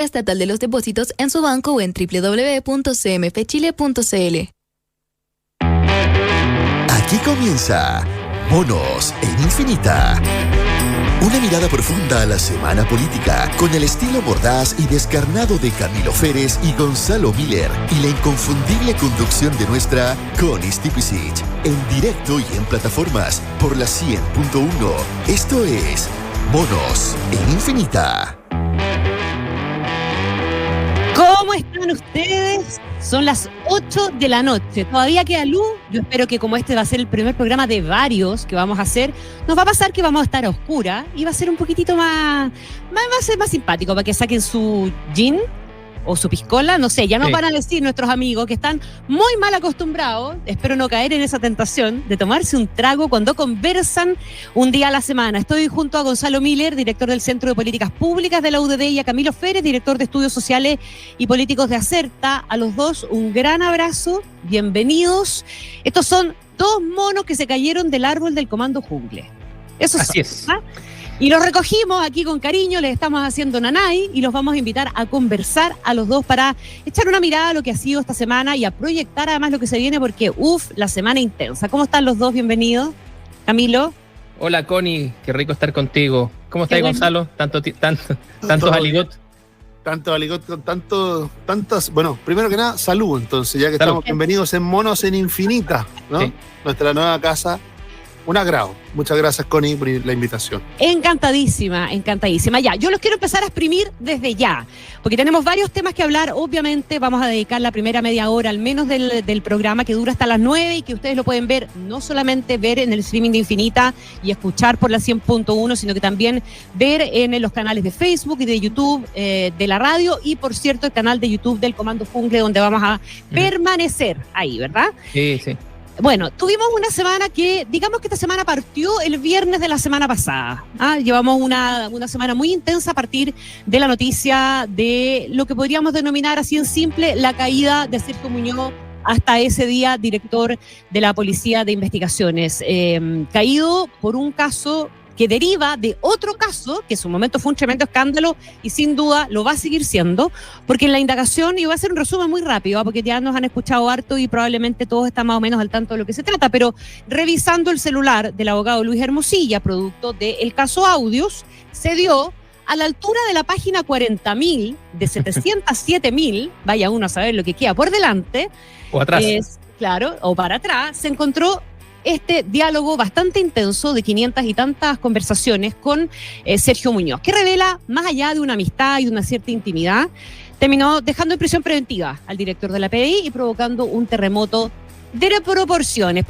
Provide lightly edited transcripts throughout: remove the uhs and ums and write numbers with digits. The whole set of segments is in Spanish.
Estatal de los Depósitos en su banco o en www.cmfchile.cl. Aquí comienza Monos en Infinita. Una mirada profunda a la semana política, con el estilo mordaz y descarnado de Camilo Férez y Gonzalo Miller, y la inconfundible conducción de nuestra Connie Stipicic, en directo y en plataformas por la 100.1. Esto es Monos en Infinita. ¿Cómo están ustedes? Son las 8 de la noche. Todavía queda luz. Yo espero que, como este va a ser el primer programa de varios que vamos a hacer, nos va a pasar que vamos a estar a oscura y va a ser un poquitito va a ser más simpático para que saquen su gin o su piscola, no sé, ya nos van a decir nuestros amigos que están muy mal acostumbrados, espero no caer en esa tentación de tomarse un trago cuando conversan un día a la semana. Estoy junto a Gonzalo Miller, director del Centro de Políticas Públicas de la UDD, y a Camilo Férez, director de Estudios Sociales y Políticos de Acerta. A los dos, un gran abrazo, bienvenidos. Estos son dos monos que se cayeron del árbol del Comando Jungle. Así es. ¿Ah? Y los recogimos aquí con cariño, les estamos haciendo nanay y los vamos a invitar a conversar a los dos para echar una mirada a lo que ha sido esta semana y a proyectar además lo que se viene porque, la semana intensa. ¿Cómo están los dos? Bienvenidos. Camilo. Hola, Connie, qué rico estar contigo. ¿Cómo estás, Gonzalo? Tantos aligot. Tanto aligot con tantas. Bueno, primero que nada, salud, entonces, ya que estamos bienvenidos en Monos en Infinita, ¿no? Sí. Nuestra nueva casa. Un agrado. Muchas gracias, Connie, por la invitación. Encantadísima, encantadísima. Ya, yo los quiero empezar a exprimir desde ya, porque tenemos varios temas que hablar. Obviamente vamos a dedicar la primera media hora, al menos del programa, que dura hasta las 9 y que ustedes lo pueden ver, no solamente ver en el streaming de Infinita y escuchar por la 100.1, sino que también ver en los canales de Facebook y de YouTube de la radio y, por cierto, el canal de YouTube del Comando Jungle, donde vamos a permanecer ahí, ¿verdad? Sí, sí. Bueno, tuvimos una semana que, digamos que esta semana partió el viernes de la semana pasada. Llevamos una semana muy intensa a partir de la noticia de lo que podríamos denominar así en simple, la caída de Sergio Muñoz, hasta ese día director de la Policía de Investigaciones. Caído por un caso que deriva de otro caso, que en su momento fue un tremendo escándalo y sin duda lo va a seguir siendo, porque en la indagación, y voy a hacer un resumen muy rápido, porque ya nos han escuchado harto y probablemente todos están más o menos al tanto de lo que se trata, pero revisando el celular del abogado Luis Hermosilla, producto del caso Audios, se dio a la altura de la página 40.000, de 707.000, vaya uno a saber lo que queda por delante, o atrás. Claro, o para atrás, se encontró este diálogo bastante intenso de 500 y tantas conversaciones con Sergio Muñoz, que revela, más allá de una amistad y de una cierta intimidad, terminó dejando en prisión preventiva al director de la PDI y provocando un terremoto de proporciones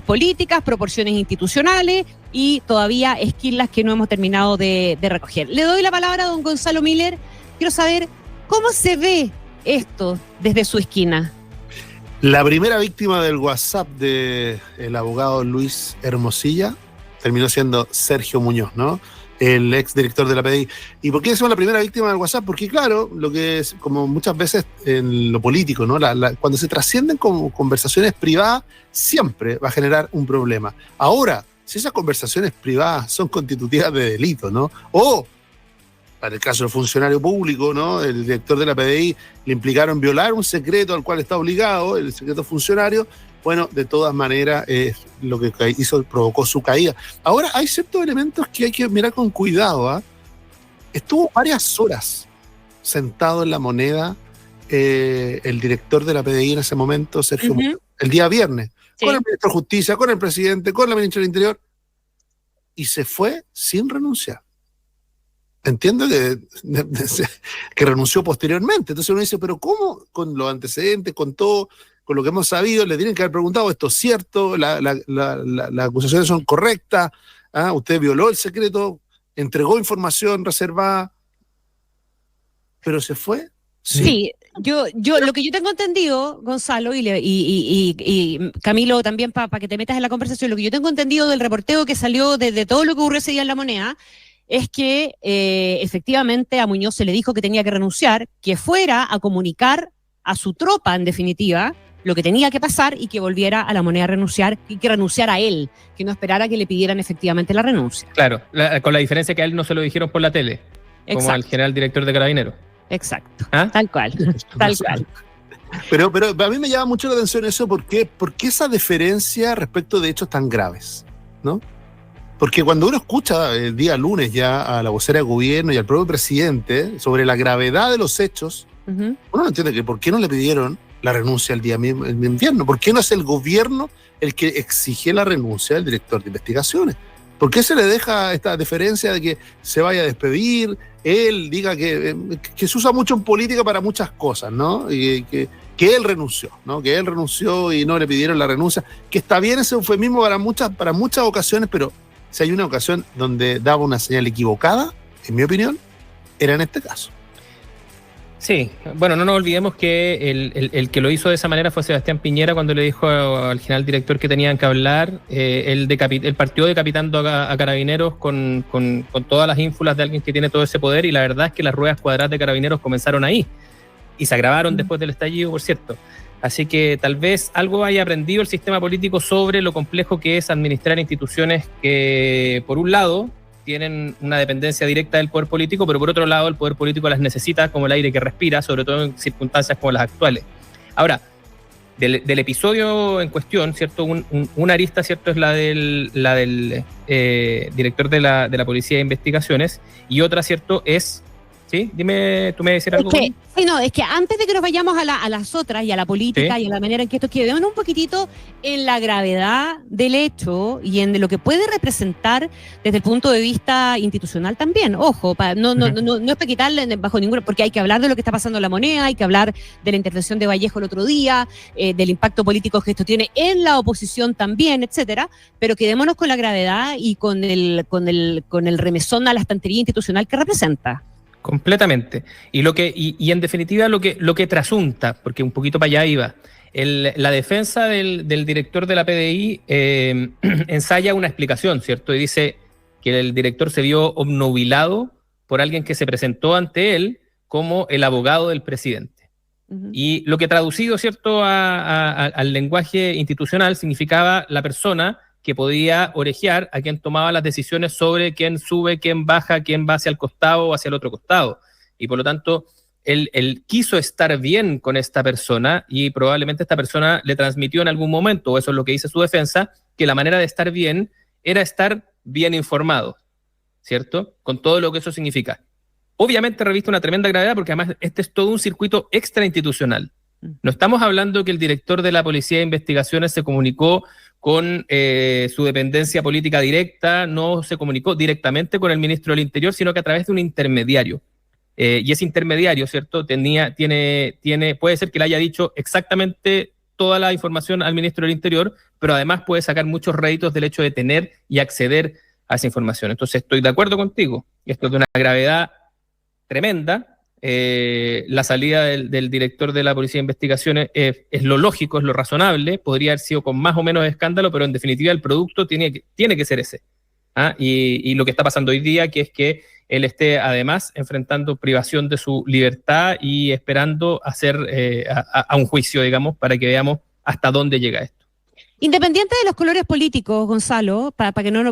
políticas, proporciones institucionales y todavía esquilas que no hemos terminado de recoger. Le doy la palabra a don Gonzalo Miller. Quiero saber cómo se ve esto desde su esquina. La primera víctima del WhatsApp del abogado Luis Hermosilla terminó siendo Sergio Muñoz, ¿no? El ex director de la PDI. ¿Y por qué decimos la primera víctima del WhatsApp? Porque claro, lo que es, como muchas veces en lo político, ¿no? Cuando se trascienden como conversaciones privadas, siempre va a generar un problema. Ahora, si esas conversaciones privadas son constitutivas de delito, ¿no? O, para el caso del funcionario público, ¿no? El director de la PDI le implicaron violar un secreto al cual está obligado, el secreto funcionario. Bueno, de todas maneras, lo que hizo provocó su caída. Ahora, hay ciertos elementos que hay que mirar con cuidado. Estuvo varias horas sentado en La Moneda el director de la PDI en ese momento, Sergio Muñoz, el día viernes, con el ministro de Justicia, con el presidente, con la ministra del Interior, y se fue sin renunciar. Entiendo que renunció posteriormente. Entonces uno dice, pero ¿cómo? Con los antecedentes, con todo, con lo que hemos sabido, le tienen que haber preguntado, ¿esto es cierto? ¿Las acusaciones son correctas? ¿Usted violó el secreto? ¿Entregó información reservada? ¿Pero se fue? Sí, yo lo que yo tengo entendido, Gonzalo, y Camilo también, para que te metas en la conversación, lo que yo tengo entendido del reporteo que salió de todo lo que ocurrió ese día en La Moneda, es que efectivamente a Muñoz se le dijo que tenía que renunciar, que fuera a comunicar a su tropa, en definitiva, lo que tenía que pasar y que volviera a La Moneda a renunciar y que renunciara a él, que no esperara que le pidieran efectivamente la renuncia. Claro, con la diferencia que a él no se lo dijeron por la tele, como al general director de Carabineros. Exacto. ¿Ah? Tal cual. Tal cual. Pero a mí me llama mucho la atención eso, ¿por qué esa deferencia respecto de hechos tan graves? ¿No? Porque cuando uno escucha el día lunes ya a la vocera de gobierno y al propio presidente sobre la gravedad de los hechos, uno no entiende que por qué no le pidieron la renuncia el día mismo, el invierno. ¿Por qué no es el gobierno el que exige la renuncia del director de investigaciones? ¿Por qué se le deja esta deferencia de que se vaya a despedir? Él diga que se usa mucho en política para muchas cosas, ¿no? Y que él renunció, ¿no? Que él renunció y no le pidieron la renuncia. Que está bien ese eufemismo para muchas ocasiones, pero si hay una ocasión donde daba una señal equivocada, en mi opinión, era en este caso. Sí, bueno, no nos olvidemos que el que lo hizo de esa manera fue Sebastián Piñera cuando le dijo al general director que tenían que hablar. Él partió decapitando a Carabineros con todas las ínfulas de alguien que tiene todo ese poder, y la verdad es que las ruedas cuadradas de Carabineros comenzaron ahí y se agravaron después del estallido, por cierto. Así que tal vez algo haya aprendido el sistema político sobre lo complejo que es administrar instituciones que, por un lado, tienen una dependencia directa del poder político, pero por otro lado el poder político las necesita como el aire que respira, sobre todo en circunstancias como las actuales. Ahora, del episodio en cuestión, ¿cierto? Una arista, ¿cierto? Es la del director de la Policía de Investigaciones, y otra, ¿cierto? Es... ¿Sí? Dime, ¿tú me decías algo? Es que antes de que nos vayamos a las otras y a la política, ¿sí?, y a la manera en que esto quedémonos un poquitito en la gravedad del hecho y en lo que puede representar desde el punto de vista institucional también. Ojo, no es para quitarle bajo ninguna, porque hay que hablar de lo que está pasando en La Moneda, hay que hablar de la intervención de Vallejo el otro día, del impacto político que esto tiene en la oposición también, etcétera, pero quedémonos con la gravedad y con el remesón a la estantería institucional que representa. Completamente. Y en definitiva lo que trasunta, porque un poquito para allá iba, la defensa del director de la PDI ensaya una explicación, ¿cierto? Y dice que el director se vio obnubilado por alguien que se presentó ante él como el abogado del presidente. Uh-huh. Y lo que traducido, ¿cierto?, al lenguaje institucional significaba la persona que podía orejear a quien tomaba las decisiones sobre quién sube, quién baja, quién va hacia el costado o hacia el otro costado. Y por lo tanto, él quiso estar bien con esta persona, y probablemente esta persona le transmitió en algún momento, o eso es lo que dice su defensa, que la manera de estar bien era estar bien informado, ¿cierto? Con todo lo que eso significa. Obviamente reviste una tremenda gravedad, porque además este es todo un circuito extrainstitucional. No estamos hablando que el director de la Policía de Investigaciones se comunicó con su dependencia política directa, no se comunicó directamente con el ministro del Interior, sino que a través de un intermediario. Y ese intermediario, ¿cierto?, puede ser que le haya dicho exactamente toda la información al ministro del Interior, pero además puede sacar muchos réditos del hecho de tener y acceder a esa información. Entonces estoy de acuerdo contigo, esto es de una gravedad tremenda. La salida del director de la Policía de Investigaciones es lo lógico, es lo razonable, podría haber sido con más o menos escándalo, pero en definitiva el producto tiene que ser ese. Y lo que está pasando hoy día, que es que él esté además enfrentando privación de su libertad y esperando hacer a un juicio, digamos, para que veamos hasta dónde llega esto. Independiente de los colores políticos, Gonzalo,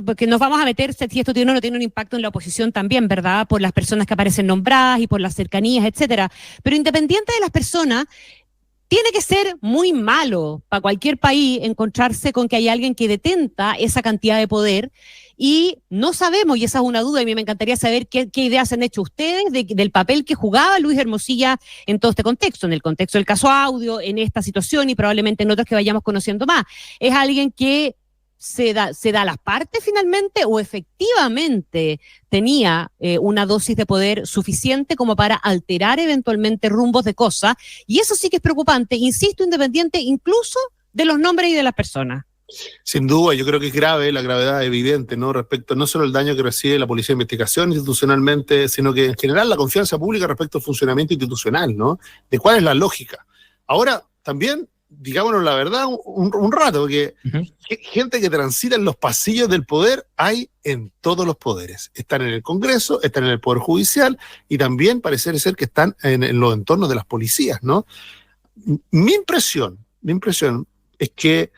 porque nos vamos a meter si esto tiene o no tiene un impacto en la oposición también, ¿verdad? Por las personas que aparecen nombradas y por las cercanías, etcétera. Pero independiente de las personas, tiene que ser muy malo para cualquier país encontrarse con que hay alguien que detenta esa cantidad de poder, y no sabemos, y esa es una duda, y a mí me encantaría saber qué ideas han hecho ustedes del papel que jugaba Luis Hermosilla en todo este contexto, en el contexto del caso Audio, en esta situación y probablemente en otras que vayamos conociendo más. ¿Es alguien que se da las partes finalmente, o efectivamente tenía una dosis de poder suficiente como para alterar eventualmente rumbos de cosas? Y eso sí que es preocupante, insisto, independiente incluso de los nombres y de las personas. Sin duda, yo creo que es grave, la gravedad evidente, ¿no? Respecto no solo al daño que recibe la Policía de Investigación institucionalmente, sino que en general la confianza pública respecto al funcionamiento institucional, ¿no? De cuál es la lógica. Ahora, también, digámonos la verdad un rato, porque gente que transita en los pasillos del poder hay en todos los poderes. Están en el Congreso, están en el Poder Judicial, y también parece ser que están en los entornos de las policías, ¿no? Mi impresión es que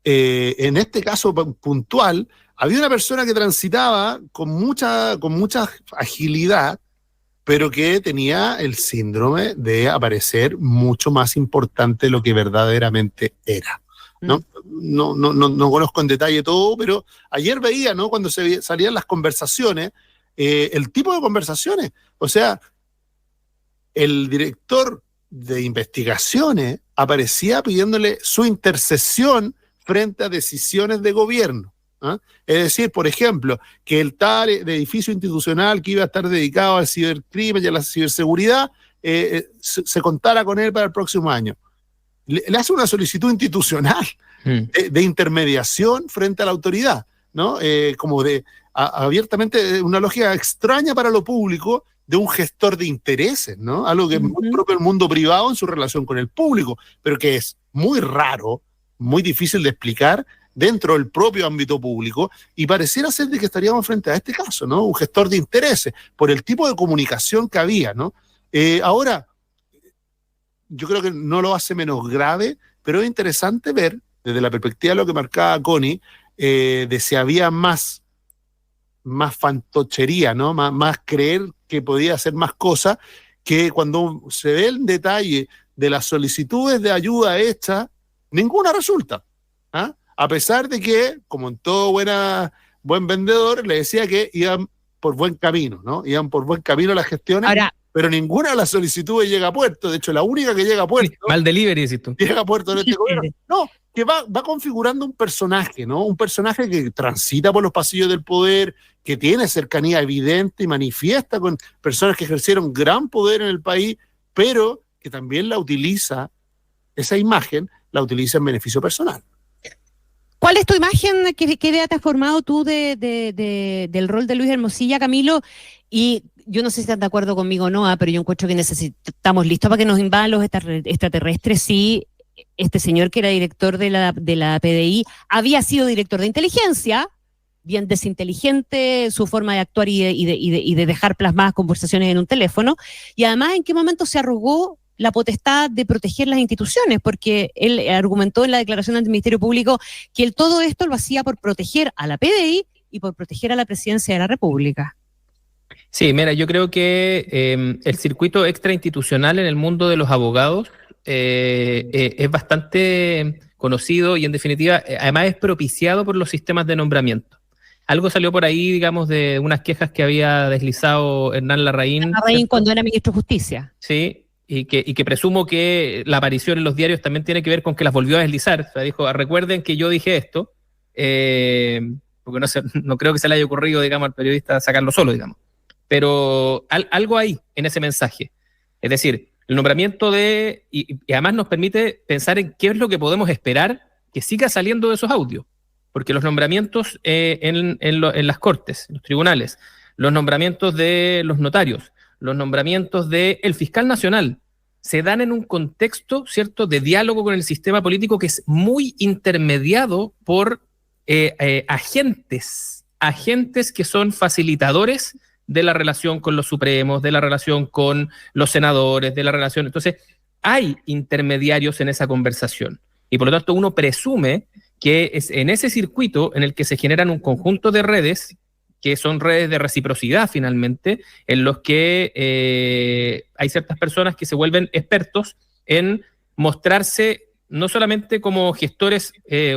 en este caso puntual, había una persona que transitaba con mucha agilidad pero que tenía el síndrome de aparecer mucho más importante de lo que verdaderamente era. ¿No? No conozco en detalle todo, pero ayer veía, ¿no?, cuando salían las conversaciones, el tipo de conversaciones. O sea, el director de investigaciones aparecía pidiéndole su intercesión frente a decisiones de gobierno. ¿Ah? Es decir, por ejemplo, que el tal edificio institucional que iba a estar dedicado al cibercrimen y a la ciberseguridad se contara con él para el próximo año. Le hace una solicitud institucional de intermediación frente a la autoridad, ¿no? Como abiertamente una lógica extraña para lo público de un gestor de intereses, ¿no? Algo que es muy propio del mundo privado en su relación con el público, pero que es muy raro, muy difícil de explicar dentro del propio ámbito público, y pareciera ser de que estaríamos frente a este caso, ¿no? Un gestor de intereses, por el tipo de comunicación que había, ¿no? Ahora, yo creo que no lo hace menos grave, pero es interesante ver, desde la perspectiva de lo que marcaba Connie, de si había más fantochería, ¿no? Más creer que podía hacer más cosas, que cuando se ve el detalle de las solicitudes de ayuda hechas, ninguna resulta. ¿Ah? A pesar de que, como en todo buen vendedor, le decía que iban por buen camino, ¿no? Iban por buen camino las gestiones. Ahora, pero ninguna de las solicitudes llega a puerto. De hecho, la única que llega a puerto... Mal delivery, decís tú. Llega a puerto en este gobierno. No, que va configurando un personaje, ¿no? Un personaje que transita por los pasillos del poder, que tiene cercanía evidente y manifiesta con personas que ejercieron gran poder en el país, pero que también esa imagen la utiliza en beneficio personal. ¿Cuál es tu imagen? ¿Qué idea te has formado tú del rol de Luis Hermosilla, Camilo? Y yo no sé si estás de acuerdo conmigo o no, pero yo encuentro que estamos listos para que nos invadan los extraterrestres. Sí, este señor que era director de la PDI había sido director de inteligencia, bien desinteligente su forma de actuar y de dejar plasmadas conversaciones en un teléfono, y además en qué momento se arrogó la potestad de proteger las instituciones, porque él argumentó en la declaración ante el Ministerio Público que él todo esto lo hacía por proteger a la PDI y por proteger a la Presidencia de la República. Sí, mira, yo creo que el circuito extrainstitucional en el mundo de los abogados es bastante conocido y en definitiva además es propiciado por los sistemas de nombramiento. Algo salió por ahí, digamos, de unas quejas que había deslizado Hernán Larraín. Larraín cuando era ministro de Justicia. Sí, y que presumo que la aparición en los diarios también tiene que ver con que las volvió a deslizar. O sea, dijo, recuerden que yo dije esto, porque no creo que se le haya ocurrido, digamos, al periodista sacarlo solo, digamos. Pero algo hay en ese mensaje. Es decir, el nombramiento y además nos permite pensar en qué es lo que podemos esperar que siga saliendo de esos audios. Porque los nombramientos en las cortes, en los tribunales, los nombramientos de los notarios, los nombramientos del fiscal nacional, se dan en un contexto, ¿cierto?, de diálogo con el sistema político que es muy intermediado por agentes que son facilitadores de la relación con los supremos, de la relación con los senadores, de la relación... Entonces, hay intermediarios en esa conversación. Y por lo tanto, uno presume que es en ese circuito en el que se generan un conjunto de redes, que son redes de reciprocidad finalmente, en los que hay ciertas personas que se vuelven expertos en mostrarse no solamente como gestores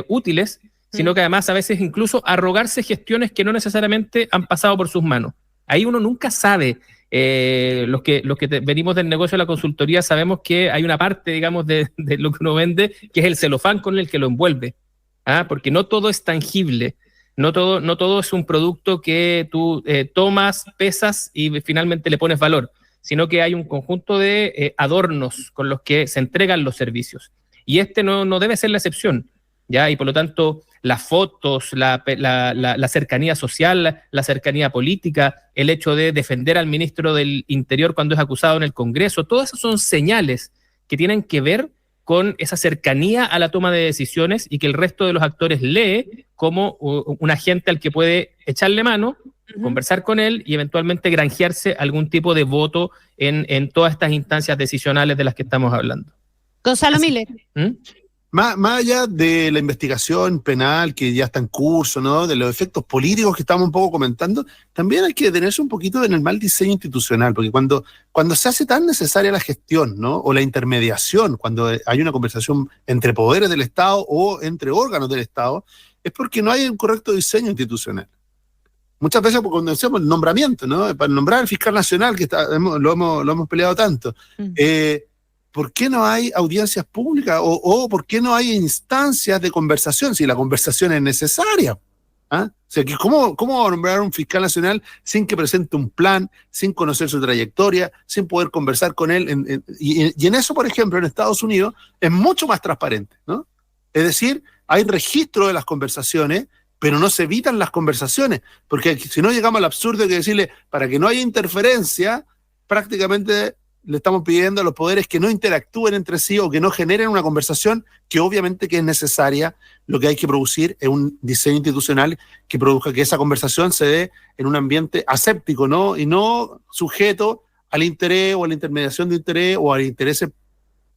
útiles, sino que además a veces incluso arrogarse gestiones que no necesariamente han pasado por sus manos. Ahí uno nunca sabe. Los que venimos del negocio de la consultoría sabemos que hay una parte, digamos, de lo que uno vende, que es el celofán con el que lo envuelve. Porque no todo es tangible, no todo es un producto que tú tomas, pesas y finalmente le pones valor, sino que hay un conjunto de adornos con los que se entregan los servicios. Y este no debe ser la excepción, ¿ya? Y por lo tanto, las fotos, la cercanía social, la cercanía política, el hecho de defender al ministro del Interior cuando es acusado en el Congreso, todas esas son señales que tienen que ver con esa cercanía a la toma de decisiones y que el resto de los actores lee como un agente al que puede echarle mano, conversar con él y eventualmente granjearse algún tipo de voto en todas estas instancias decisionales de las que estamos hablando. Gonzalo Miller. más allá de la investigación penal que ya está en curso, ¿no? De los efectos políticos que estamos un poco comentando, también hay que detenerse un poquito en el mal diseño institucional, porque cuando se hace tan necesaria la gestión, ¿no? O la intermediación, cuando hay una conversación entre poderes del Estado o entre órganos del Estado, es porque no hay un correcto diseño institucional. Muchas veces cuando hacemos el nombramiento, ¿no? Para nombrar al fiscal nacional, que lo hemos peleado tanto, ¿por qué no hay audiencias públicas o por qué no hay instancias de conversación si la conversación es necesaria? ¿Ah? O sea, ¿cómo va a nombrar a un fiscal nacional sin que presente un plan, sin conocer su trayectoria, sin poder conversar con él? Y en eso, por ejemplo, en Estados Unidos es mucho más transparente, ¿no? Es decir, hay registro de las conversaciones, pero no se evitan las conversaciones, porque si no llegamos al absurdo de decirle, para que no haya interferencia, prácticamente le estamos pidiendo a los poderes que no interactúen entre sí o que no generen una conversación que obviamente que es necesaria. Lo que hay que producir es un diseño institucional que produzca que esa conversación se dé en un ambiente aséptico, ¿no? Y no sujeto al interés o a la intermediación de interés o a intereses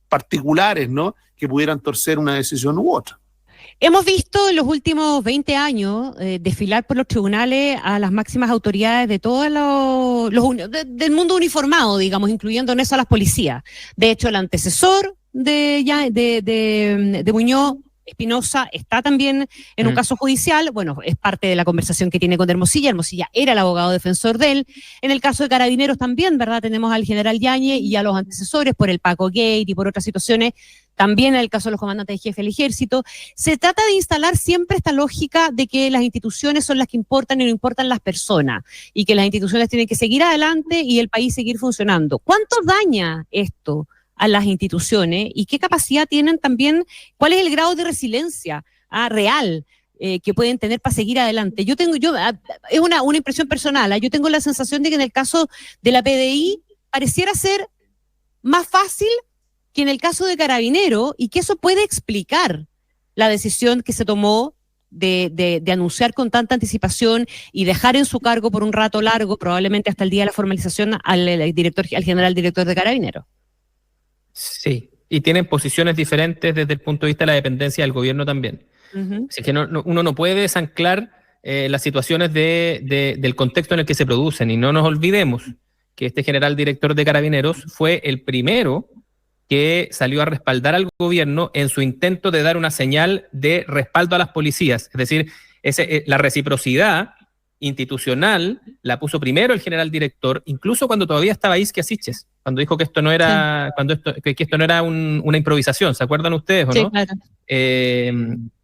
particulares, ¿no? Que pudieran torcer una decisión u otra. Hemos visto en los últimos 20 años desfilar por los tribunales a las máximas autoridades de todos del mundo uniformado, digamos, incluyendo en eso a las policías. De hecho, el antecesor de Muñoz, Espinosa, está también en un caso judicial. Bueno, es parte de la conversación que tiene con Hermosilla. Hermosilla era el abogado defensor de él. En el caso de Carabineros también, ¿verdad? Tenemos al general Yáñez y a los antecesores por el Paco Gate y por otras situaciones. También en el caso de los comandantes de jefe del ejército. Se trata de instalar siempre esta lógica de que las instituciones son las que importan y no importan las personas, y que las instituciones tienen que seguir adelante y el país seguir funcionando. ¿Cuánto daña esto a las instituciones y qué capacidad tienen también, cuál es el grado de resiliencia real que pueden tener para seguir adelante? Es una impresión personal, yo tengo la sensación de que en el caso de la PDI pareciera ser más fácil que en el caso de Carabineros, y que eso puede explicar la decisión que se tomó de anunciar con tanta anticipación y dejar en su cargo por un rato largo, probablemente hasta el día de la formalización, al general director de Carabineros. Sí, y tienen posiciones diferentes desde el punto de vista de la dependencia del gobierno también. Así que uno no puede desanclar las situaciones del contexto en el que se producen, y no nos olvidemos que este general director de Carabineros fue el primero que salió a respaldar al gobierno en su intento de dar una señal de respaldo a las policías. Es decir, la reciprocidad institucional la puso primero el general director, incluso cuando todavía estaba Isquia Siches, cuando dijo que esto no era, que esto no era una improvisación. ¿Se acuerdan ustedes o no? Sí, claro.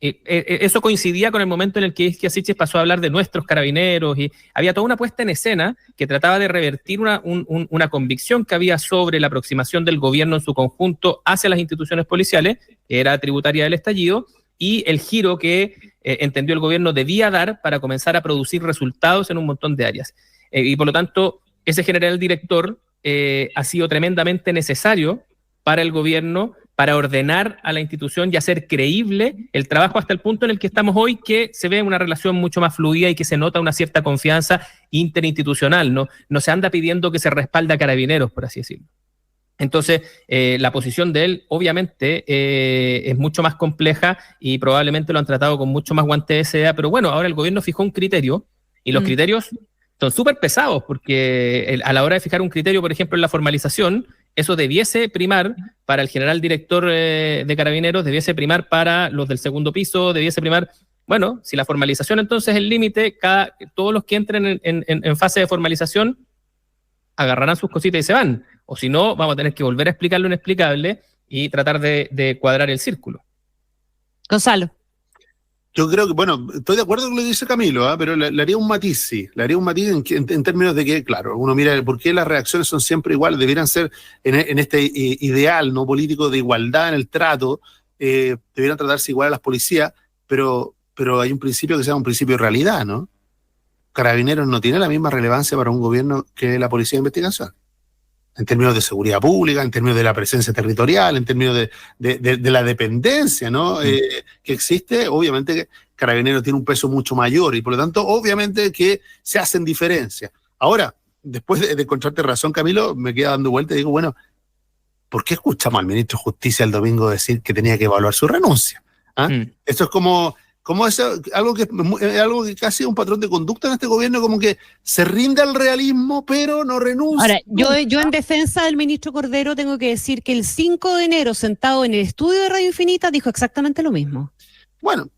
Eso coincidía con el momento en el que Isquia Siches pasó a hablar de nuestros carabineros, y había toda una puesta en escena que trataba de revertir una convicción que había sobre la aproximación del gobierno en su conjunto hacia las instituciones policiales, que era tributaria del estallido, y el giro que entendió el gobierno debía dar para comenzar a producir resultados en un montón de áreas. Y por lo tanto, ese general director ha sido tremendamente necesario para el gobierno, para ordenar a la institución y hacer creíble el trabajo hasta el punto en el que estamos hoy, que se ve una relación mucho más fluida y que se nota una cierta confianza interinstitucional. No se anda pidiendo que se respalde a Carabineros, por así decirlo. Entonces, la posición de él, obviamente, es mucho más compleja y probablemente lo han tratado con mucho más guante de seda, pero bueno, ahora el gobierno fijó un criterio, y los criterios son súper pesados, porque a la hora de fijar un criterio, por ejemplo, en la formalización, eso debiese primar para el general director de Carabineros, debiese primar para los del segundo piso, debiese primar, bueno, si la formalización entonces es el límite, todos los que entren en fase de formalización agarrarán sus cositas y se van. O si no, vamos a tener que volver a explicar lo inexplicable y tratar de cuadrar el círculo. Gonzalo. Yo creo que, bueno, estoy de acuerdo con lo que dice Camilo, pero le haría un matiz, sí. Le haría un matiz en términos de que, claro, uno mira por qué las reacciones son siempre iguales, debieran ser en este ideal no político de igualdad en el trato, debieran tratarse igual a las policías, pero hay un principio que se llama un principio de realidad, ¿no? Carabineros no tiene la misma relevancia para un gobierno que la policía de investigación, en términos de seguridad pública, en términos de la presencia territorial, en términos de la dependencia, ¿no? Que existe. Obviamente que Carabineros tiene un peso mucho mayor y por lo tanto obviamente que se hacen diferencias. Ahora, después de encontrarte razón, Camilo, me queda dando vuelta y digo, bueno, ¿por qué escuchamos al ministro de Justicia el domingo decir que tenía que evaluar su renuncia? ¿Ah? Esto es como eso, algo que casi es un patrón de conducta en este gobierno, como que se rinde al realismo, pero no renuncia. Ahora, yo en defensa del ministro Cordero tengo que decir que el 5 de enero, sentado en el estudio de Radio Infinita, dijo exactamente lo mismo. Bueno,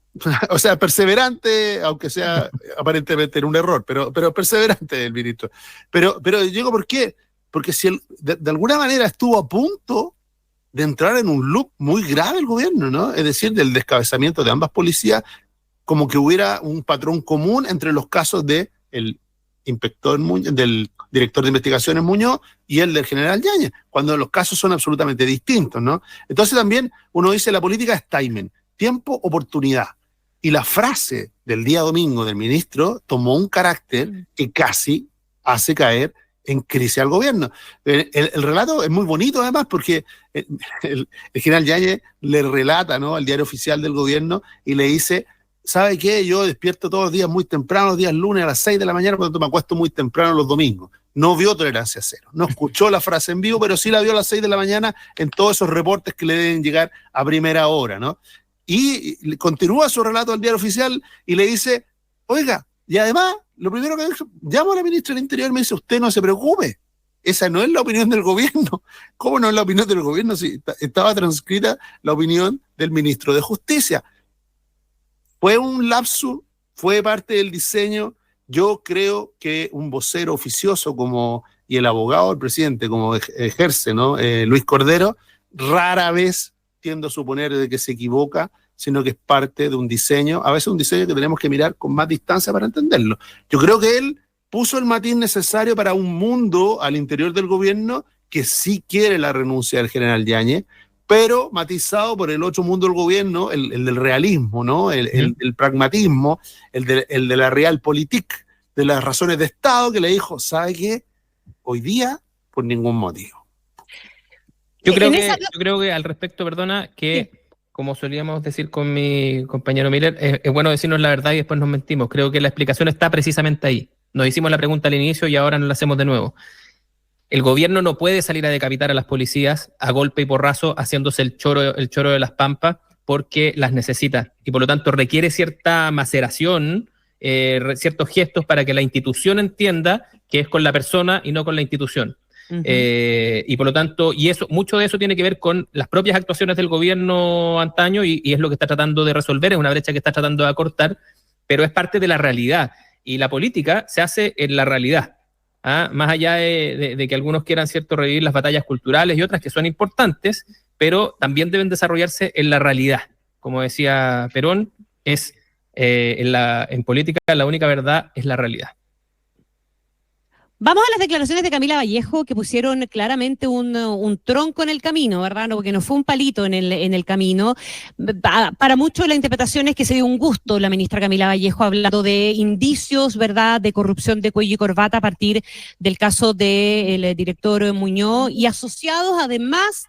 o sea, perseverante, aunque sea aparentemente en un error, pero perseverante el ministro. Pero digo, ¿por qué? Porque si de alguna manera estuvo a punto de entrar en un loop muy grave el gobierno, ¿no? Es decir, del descabezamiento de ambas policías, como que hubiera un patrón común entre los casos del inspector del director de investigaciones Muñoz y el del general Yáñez, cuando los casos son absolutamente distintos, ¿no? Entonces también uno dice, la política es timing, tiempo, oportunidad. Y la frase del día domingo del ministro tomó un carácter que casi hace caer en crisis al gobierno. El relato es muy bonito además porque el general Yáñez le relata, ¿no?, al diario oficial del gobierno y le dice, ¿sabe qué? Yo despierto todos los días muy temprano, los días lunes a las 6 de la mañana, cuando me acuesto muy temprano los domingos. No vio tolerancia cero. No escuchó la frase en vivo, pero sí la vio a las 6 de la mañana en todos esos reportes que le deben llegar a primera hora, ¿no? Y continúa su relato al diario oficial y le dice, oiga, y además, lo primero que dijo, llamo a la ministra del Interior y me dice, usted no se preocupe, esa no es la opinión del gobierno. ¿Cómo no es la opinión del gobierno si estaba transcrita la opinión del ministro de Justicia? Fue un lapsus, fue parte del diseño. Yo creo que un vocero oficioso y el abogado del presidente, como ejerce, ¿no?, Luis Cordero, rara vez tiendo a suponer de que se equivoca, sino que es parte de un diseño, a veces un diseño que tenemos que mirar con más distancia para entenderlo. Yo creo que él puso el matiz necesario para un mundo al interior del gobierno que sí quiere la renuncia del general Yáñez, pero matizado por el otro mundo del gobierno, el del realismo, ¿no? El pragmatismo, el de la realpolitik, de las razones de Estado, que le dijo, ¿sabe qué? Hoy día, por ningún motivo. Yo creo que al respecto, perdona, que sí, como solíamos decir con mi compañero Miller, es bueno decirnos la verdad y después nos mentimos. Creo que la explicación está precisamente ahí. Nos hicimos la pregunta al inicio y ahora nos la hacemos de nuevo. El gobierno no puede salir a decapitar a las policías a golpe y porrazo haciéndose el choro de las pampas porque las necesita y por lo tanto requiere cierta maceración, ciertos gestos para que la institución entienda que es con la persona y no con la institución. Uh-huh. Y por lo tanto, mucho de eso tiene que ver con las propias actuaciones del gobierno antaño y es lo que está tratando de resolver, es una brecha que está tratando de acortar, pero es parte de la realidad y la política se hace en la realidad. Más allá de que algunos quieran, cierto, revivir las batallas culturales y otras que son importantes, pero también deben desarrollarse en la realidad. Como decía Perón, en política la única verdad es la realidad. Vamos a las declaraciones de Camila Vallejo, que pusieron claramente un tronco en el camino, ¿verdad? No, porque no fue un palito en el camino. Para muchos la interpretación es que se dio un gusto la ministra Camila Vallejo hablando de indicios, ¿verdad?, de corrupción de cuello y corbata a partir del caso del director Muñoz y asociados además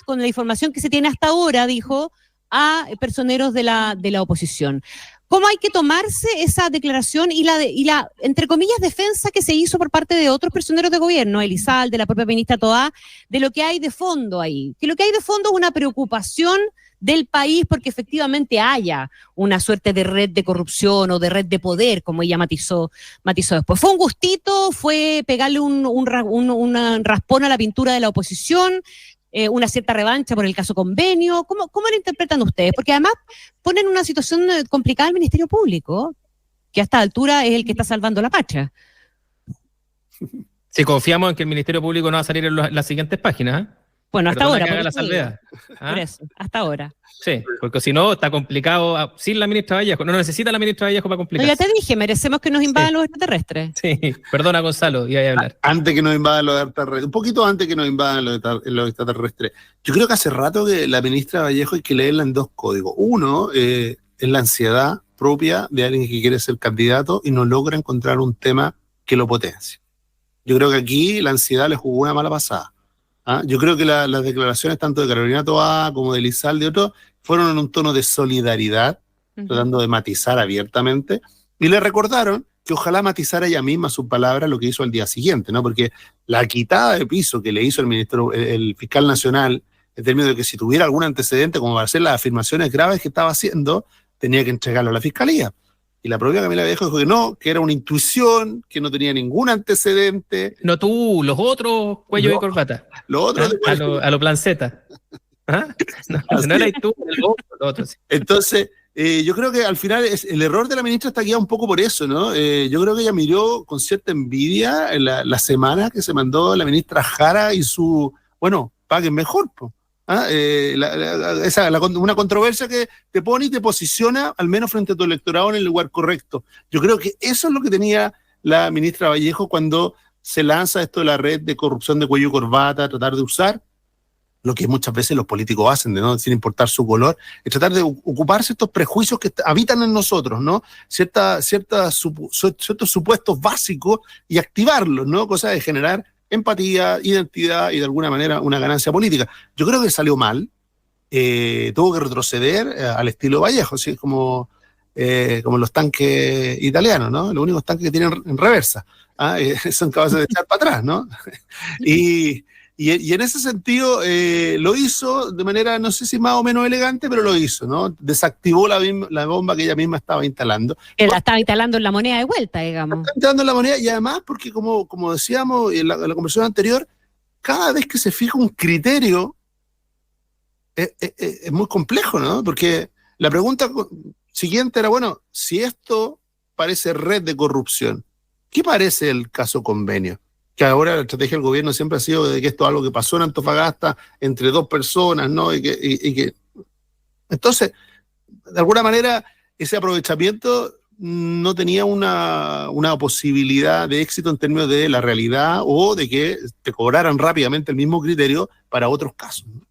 con la información que se tiene hasta ahora, dijo, a personeros de la oposición. ¿Cómo hay que tomarse esa declaración y la, entre comillas, defensa que se hizo por parte de otros personeros de gobierno, Elizalde, la propia ministra Toá, de lo que hay de fondo ahí? Que lo que hay de fondo es una preocupación del país porque efectivamente haya una suerte de red de corrupción o de red de poder, como ella matizó después. Fue un gustito, fue pegarle un raspón a la pintura de la oposición, una cierta revancha por el caso Convenio. ¿Cómo lo interpretan ustedes? Porque además ponen una situación complicada al Ministerio Público, que a esta altura es el que está salvando la patria. Si confiamos en que el Ministerio Público no va a salir en las siguientes páginas, Bueno, hasta ahora. Que haga la salvedad. Por eso, hasta ahora. Sí, porque si no, está complicado sin la ministra Vallejo. No necesita la ministra Vallejo para complicarse. No, ya te dije, merecemos que nos invadan los extraterrestres. Sí, perdona Gonzalo, iba a hablar. Antes que nos invadan los extraterrestres, un poquito antes que nos invadan los extraterrestres. Yo creo que hace rato que la ministra Vallejo hay que leerla en dos códigos. Uno, es la ansiedad propia de alguien que quiere ser candidato y no logra encontrar un tema que lo potencie. Yo creo que aquí la ansiedad le jugó una mala pasada. Yo creo que las declaraciones tanto de Carolina Toá como de Elizalde y otros fueron en un tono de solidaridad, tratando de matizar abiertamente, y le recordaron que ojalá matizara ella misma sus palabras lo que hizo al día siguiente, ¿no? Porque la quitada de piso que le hizo el fiscal nacional, en términos de que si tuviera algún antecedente como para hacer las afirmaciones graves que estaba haciendo, tenía que entregarlo a la fiscalía. Y la propia Camila Vallejo dijo que no, que era una intuición, que no tenía ningún antecedente. No tú, los otros cuello y corbata. Los otros a lo Planceta. ¿Ah? No eras tú, los otros. Sí. Entonces, yo creo que al final el error de la ministra está guiado un poco por eso, ¿no? Yo creo que ella miró con cierta envidia la semana que se mandó la ministra Jara y su, bueno, paguen mejor, po. Una controversia que te pone y te posiciona, al menos frente a tu electorado, en el lugar correcto. Yo creo que eso es lo que tenía la ministra Vallejo cuando se lanza esto de la red de corrupción de cuello y corbata, tratar de usar lo que muchas veces los políticos hacen, ¿no? Sin importar su color, es tratar de ocuparse estos prejuicios que habitan en nosotros, ¿no? Ciertos supuestos básicos y activarlos, ¿no? Cosa de generar empatía, identidad y de alguna manera una ganancia política. Yo creo que salió mal, tuvo que retroceder al estilo Vallejo, ¿sí? Como los tanques italianos, ¿no? Los únicos tanques que tienen en reversa, son capaces de echar para atrás, ¿no? Y en ese sentido lo hizo de manera, no sé si más o menos elegante, pero lo hizo, ¿no? Desactivó la bomba que ella misma estaba instalando. La estaba instalando en la moneda de vuelta, digamos. Estaba instalando en la moneda y además porque, como decíamos en la conversación anterior, cada vez que se fija un criterio es muy complejo, ¿no? Porque la pregunta siguiente era, bueno, si esto parece red de corrupción, ¿qué parece el caso Convenio? Que ahora la estrategia del gobierno siempre ha sido de que esto es algo que pasó en Antofagasta entre dos personas, ¿no? Y que entonces, de alguna manera, ese aprovechamiento no tenía una posibilidad de éxito en términos de la realidad o de que te cobraran rápidamente el mismo criterio para otros casos, ¿no?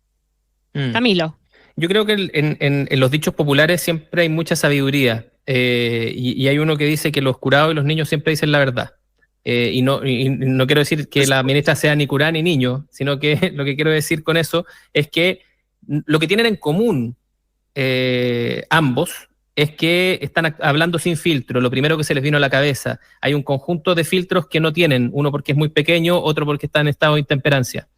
Camilo. Yo creo que en los dichos populares siempre hay mucha sabiduría, y hay uno que dice que los curados y los niños siempre dicen la verdad. Y no quiero decir que la ministra sea ni curada ni niño, sino que lo que quiero decir con eso es que lo que tienen en común ambos es que están hablando sin filtro, lo primero que se les vino a la cabeza. Hay un conjunto de filtros que no tienen, uno porque es muy pequeño, otro porque está en estado de intemperancia.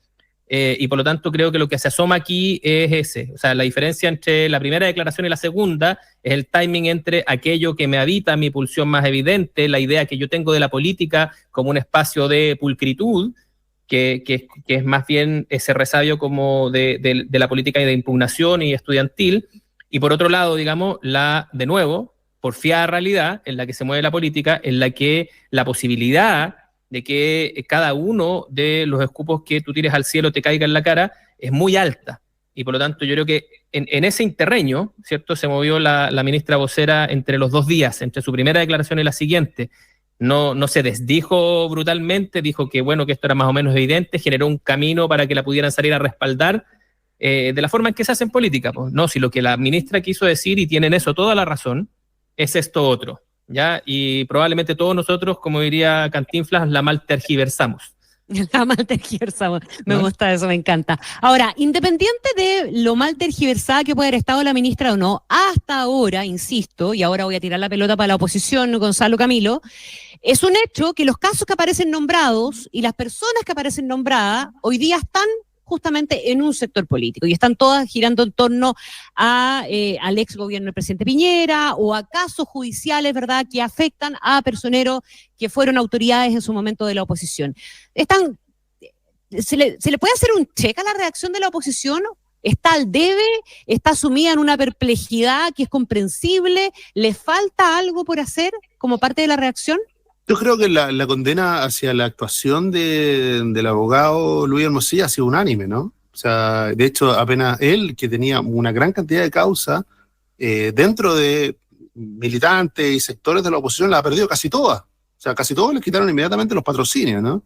Y por lo tanto creo que lo que se asoma aquí es ese. O sea, la diferencia entre la primera declaración y la segunda es el timing entre aquello que me habita, mi pulsión más evidente, la idea que yo tengo de la política como un espacio de pulcritud, que es más bien ese resabio como de la política y de impugnación y estudiantil. Y por otro lado, digamos, de nuevo, porfiada realidad en la que se mueve la política, en la que la posibilidad de que cada uno de los escupos que tú tires al cielo te caiga en la cara es muy alta. Y por lo tanto yo creo que en ese interreño, ¿cierto?, se movió la ministra vocera entre los 2 días, entre su primera declaración y la siguiente. No se desdijo brutalmente, dijo que bueno, que esto era más o menos evidente, generó un camino para que la pudieran salir a respaldar de la forma en que se hace en política. Pues. No, si lo que la ministra quiso decir, y tiene en eso toda la razón, es esto otro. ¿Ya? Y probablemente todos nosotros, como diría Cantinflas, la mal tergiversamos. La mal tergiversamos. Me gusta eso, me encanta. Ahora, independiente de lo mal tergiversada que puede haber estado la ministra o no, hasta ahora, insisto, y ahora voy a tirar la pelota para la oposición, Gonzalo Camilo, es un hecho que los casos que aparecen nombrados y las personas que aparecen nombradas hoy día están justamente en un sector político y están todas girando en torno al ex gobierno del presidente Piñera o a casos judiciales, ¿verdad?, que afectan a personeros que fueron autoridades en su momento de la oposición. ¿Se le puede hacer un check a la reacción de la oposición? ¿Está al debe? ¿Está sumida en una perplejidad que es comprensible? ¿Le falta algo por hacer como parte de la reacción? Yo creo que la condena hacia la actuación del abogado Luis Hermosilla ha sido unánime, ¿no? O sea, de hecho, apenas él, que tenía una gran cantidad de causas dentro de militantes y sectores de la oposición, la ha perdido casi todas. O sea, casi todos les quitaron inmediatamente los patrocinios, ¿no?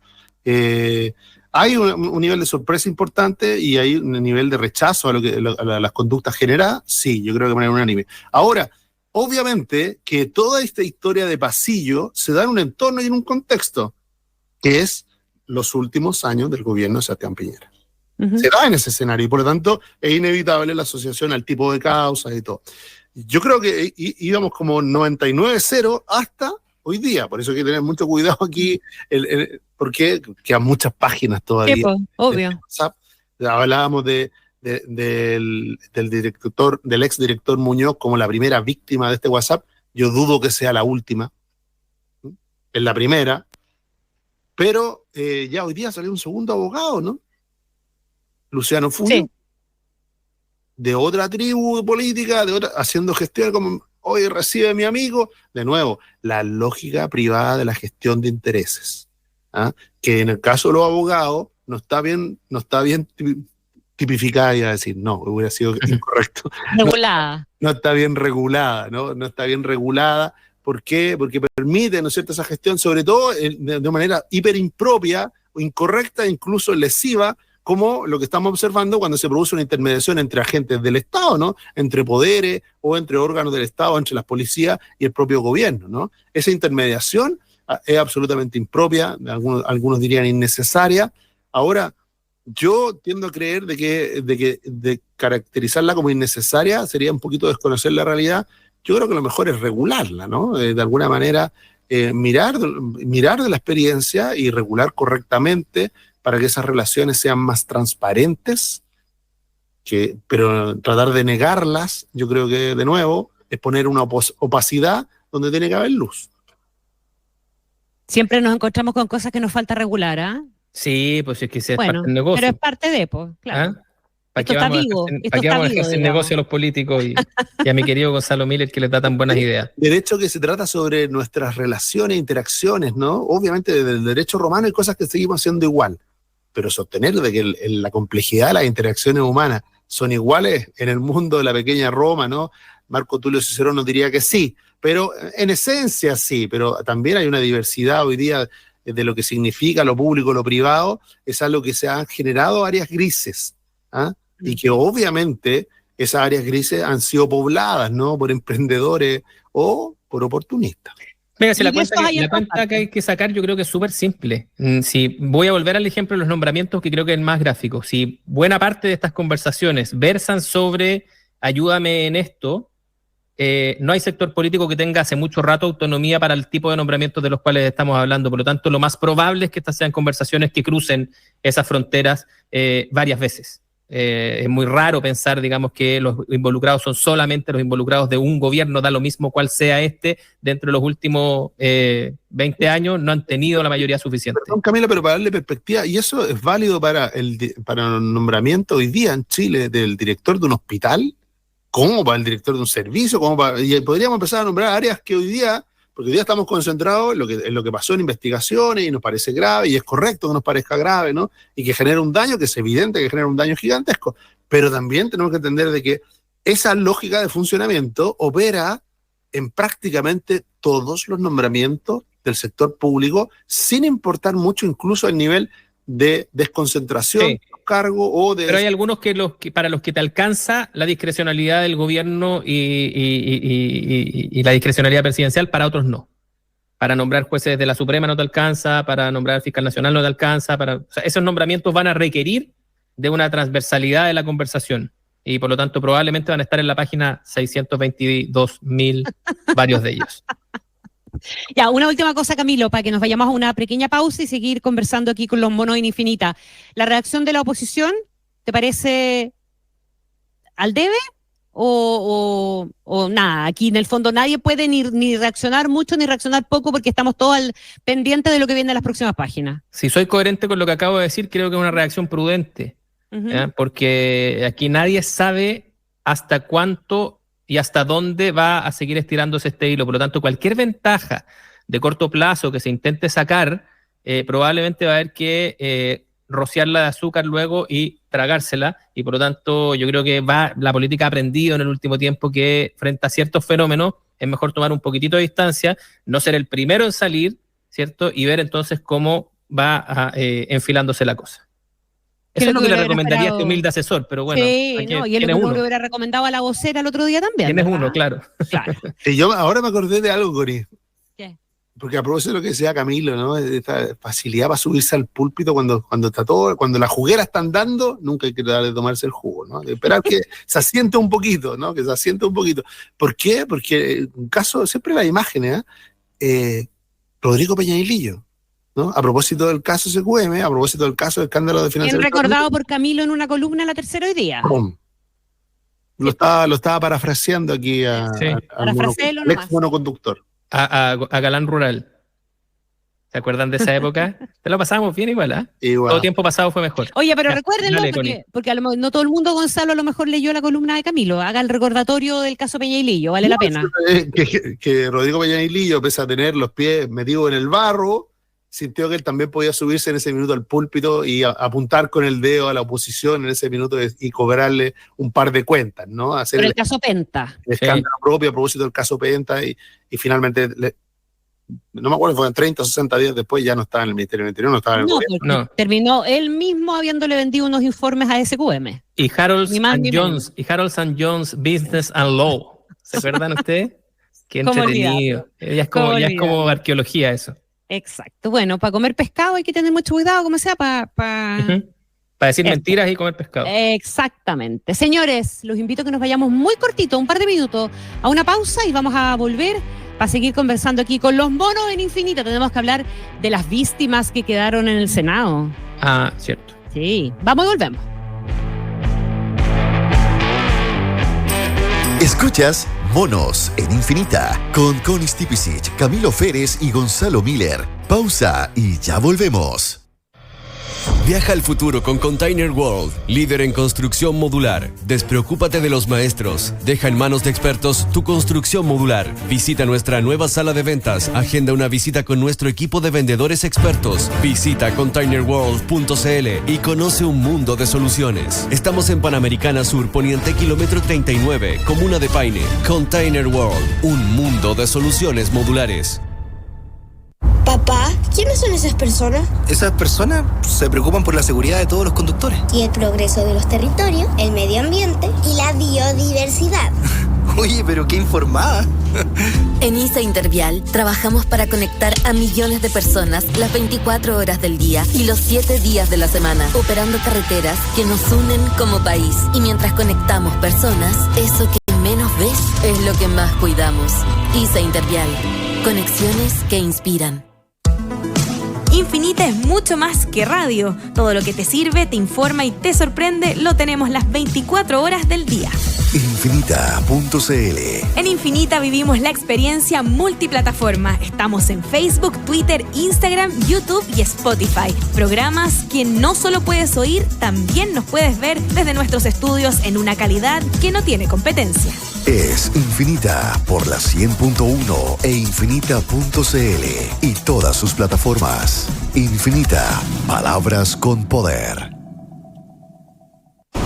Hay un nivel de sorpresa importante y hay un nivel de rechazo a las conductas generadas. Sí, yo creo que de manera unánime. Ahora, obviamente que toda esta historia de pasillo se da en un entorno y en un contexto, que es los últimos años del gobierno de Sebastián Piñera. Uh-huh. Se da en ese escenario y por lo tanto es inevitable la asociación al tipo de causas y todo. Yo creo que íbamos como 99-0 hasta hoy día. Por eso hay que tener mucho cuidado aquí, porque quedan muchas páginas todavía. Sí, po, obvio. WhatsApp. Hablábamos del exdirector Muñoz como la primera víctima de este WhatsApp. Yo dudo que sea la última. Es la primera. Pero ya hoy día salió un segundo abogado, ¿no? Luciano Furio. Sí. De otra tribu política, haciendo gestión como hoy recibe mi amigo. De nuevo, la lógica privada de la gestión de intereses. ¿Ah? Que en el caso de los abogados no está bien tipificada, iba a decir, no, hubiera sido incorrecto. Regulada. No está bien regulada, ¿no? No está bien regulada. ¿Por qué? Porque permite, ¿no es cierto?, esa gestión, sobre todo de manera hiperimpropia o incorrecta, incluso lesiva, como lo que estamos observando cuando se produce una intermediación entre agentes del Estado, ¿no? Entre poderes o entre órganos del Estado, entre las policías y el propio gobierno, ¿no? Esa intermediación es absolutamente impropia, algunos dirían innecesaria. Ahora, yo tiendo a creer de caracterizarla como innecesaria sería un poquito desconocer la realidad. Yo creo que lo mejor es regularla, ¿no? De alguna manera mirar de la experiencia y regular correctamente para que esas relaciones sean más transparentes, pero tratar de negarlas, yo creo que, de nuevo, es poner una opacidad donde tiene que haber luz. Siempre nos encontramos con cosas que nos falta regular, ¿ah? Sí, pues es que es Bueno, parte del negocio. pero es parte de, pues, claro. ¿Ah? ¿Para Esto qué está vamos vivo, ¿para esto qué está vamos a vivo, hacer digamos. negocio a los políticos y a mi querido Gonzalo Miller, que les da tan buenas ideas? Derecho que se trata sobre nuestras relaciones, interacciones, ¿no? Obviamente desde el derecho romano hay cosas que seguimos haciendo igual, pero sostener de que la complejidad de las interacciones humanas son iguales en el mundo de la pequeña Roma, ¿no? Marco Tulio Cicerón nos diría que sí, pero en esencia sí, pero también hay una diversidad hoy día de lo que significa lo público, lo privado, es algo que se han generado áreas grises, ¿ah? Y que obviamente esas áreas grises han sido pobladas, ¿no? Por emprendedores o por oportunistas. Mira, si Y la de eso hay en cuenta todas que hay que sacar, yo creo que es súper simple. Si voy a volver al ejemplo de los nombramientos, que creo que es el más gráfico. Si buena parte de estas conversaciones versan sobre ayúdame en esto, no hay sector político que tenga hace mucho rato autonomía para el tipo de nombramientos de los cuales estamos hablando. Por lo tanto, lo más probable es que estas sean conversaciones que crucen esas fronteras varias veces. Es muy raro pensar, digamos, que los involucrados son solamente los involucrados de un gobierno, da lo mismo cuál sea dentro de los últimos 20 años no han tenido la mayoría suficiente. Perdón, Camila, pero para darle perspectiva, y eso es válido para el nombramiento hoy día en Chile del director de un hospital, como para el director de un servicio, y podríamos empezar a nombrar áreas que hoy día, porque hoy día estamos concentrados en lo que pasó en investigaciones y nos parece grave, y es correcto que nos parezca grave, ¿no? Y que genera un daño, que es evidente que genera un daño gigantesco, pero también tenemos que entender de que esa lógica de funcionamiento opera en prácticamente todos los nombramientos del sector público, sin importar mucho incluso el nivel de desconcentración, Sí. cargo o de... Pero hay algunos para los que te alcanza la discrecionalidad del gobierno y la discrecionalidad presidencial, para otros no. Para nombrar jueces de la Suprema no te alcanza, para nombrar fiscal nacional no te alcanza, o sea, esos nombramientos van a requerir de una transversalidad de la conversación y por lo tanto probablemente van a estar en la página 622.000 varios de ellos. Ya, una última cosa, Camilo, para que nos vayamos a una pequeña pausa y seguir conversando aquí con los monos en Infinita. ¿La reacción de la oposición te parece al debe o nada? Aquí en el fondo nadie puede ni reaccionar mucho ni reaccionar poco porque estamos todos pendientes de lo que viene en las próximas páginas. Si soy coherente con lo que acabo de decir, creo que es una reacción prudente, porque aquí nadie sabe hasta cuánto y hasta dónde va a seguir estirándose este hilo. Por lo tanto, cualquier ventaja de corto plazo que se intente sacar, probablemente va a haber que rociarla de azúcar luego y tragársela, y por lo tanto yo creo que la política ha aprendido en el último tiempo que frente a ciertos fenómenos es mejor tomar un poquitito de distancia, no ser el primero en salir, ¿cierto? Y ver entonces cómo va enfilándose la cosa. Eso es lo que le recomendaría a este humilde asesor, pero bueno. Sí, no, y él lo hubiera recomendado a la vocera el otro día también. Tienes ¿verdad? uno, claro. Claro. Y yo ahora me acordé de algo, Cori. ¿Qué? Porque a propósito de lo que decía Camilo, ¿no? Esta facilidad para subirse al púlpito cuando las jugueras están dando, nunca hay que darle tomarse el jugo, ¿no? Esperar que se asiente un poquito, ¿no? Que se asiente un poquito. ¿Por qué? Porque en caso, siempre las imágenes, Rodrigo Peñailillo, ¿no? A propósito del caso SQM, a propósito del caso del escándalo de Bien financiamiento. recordado por Camilo en una columna en La Tercera hoy día. ¡Pum! Lo estaba parafraseando aquí Sí. Parafraseelo al nomás. ex monoconductor. A Galán Rural. ¿Se acuerdan de esa época? Te lo pasamos bien igual, ¿ah? Igual. Todo tiempo pasado fue mejor. Oye, pero Ya, recuérdenlo, dale, Connie. porque a lo mejor no todo el mundo, Gonzalo, a lo mejor leyó la columna de Camilo. Haga el recordatorio del caso Peñailillo, vale la pena. Que Rodrigo Peñailillo, pese a tener los pies metidos en el barro, sintió que él también podía subirse en ese minuto al púlpito y apuntar con el dedo a la oposición en ese minuto y cobrarle un par de cuentas, ¿no? Hacer Por el el caso Penta. escándalo propio a propósito del caso Penta y finalmente, no me acuerdo, fueron 30 o 60 días después, ya no estaba en el Ministerio del Interior, no estaba en el No, gobierno. porque No. terminó él mismo habiéndole vendido unos informes a SQM. Y Harold Ni más and ni Jones, Business and Law. ¿Se acuerdan ustedes? Qué ¿Cómo entretenido. Ya es ¿Cómo como arqueología eso. Exacto. Bueno, para comer pescado hay que tener mucho cuidado, como sea, para... Ujú. Para decir Eso. mentiras y comer pescado. Exactamente. Señores, los invito a que nos vayamos muy cortito, un par de minutos, a una pausa y vamos a volver para seguir conversando aquí con los monos en Infinita. Tenemos que hablar de las víctimas que quedaron en el Senado. Ah, cierto. Sí, vamos y volvemos. Escuchas Monos en Infinita con Connie Stipicic, Camilo Férez y Gonzalo Miller. Pausa y ya volvemos. Viaja al futuro con Container World, líder en construcción modular. Despreocúpate de los maestros. Deja en manos de expertos tu construcción modular. Visita nuestra nueva sala de ventas. Agenda una visita con nuestro equipo de vendedores expertos. Visita containerworld.cl y conoce un mundo de soluciones. Estamos en Panamericana Sur, Poniente, kilómetro 39, Comuna de Paine. Container World, un mundo de soluciones modulares. Papá, ¿quiénes son esas personas? Esas personas se preocupan por la seguridad de todos los conductores. Y el progreso de los territorios, el medio ambiente y la biodiversidad. Oye, pero qué informada. En ISA Intervial trabajamos para conectar a millones de personas las 24 horas del día y los 7 días de la semana, operando carreteras que nos unen como país. Y mientras conectamos personas, eso que menos ves es lo que más cuidamos. ISA Intervial. Conexiones que inspiran. Infinita es mucho más que radio. Todo lo que te sirve, te informa y te sorprende lo tenemos las 24 horas del día. Infinita.cl. En Infinita vivimos la experiencia multiplataforma. Estamos en Facebook, Twitter, Instagram, YouTube y Spotify. Programas que no solo puedes oír, también nos puedes ver desde nuestros estudios en una calidad que no tiene competencia. Es Infinita por la 100.1 e Infinita.cl y todas sus plataformas. Infinita, palabras con poder.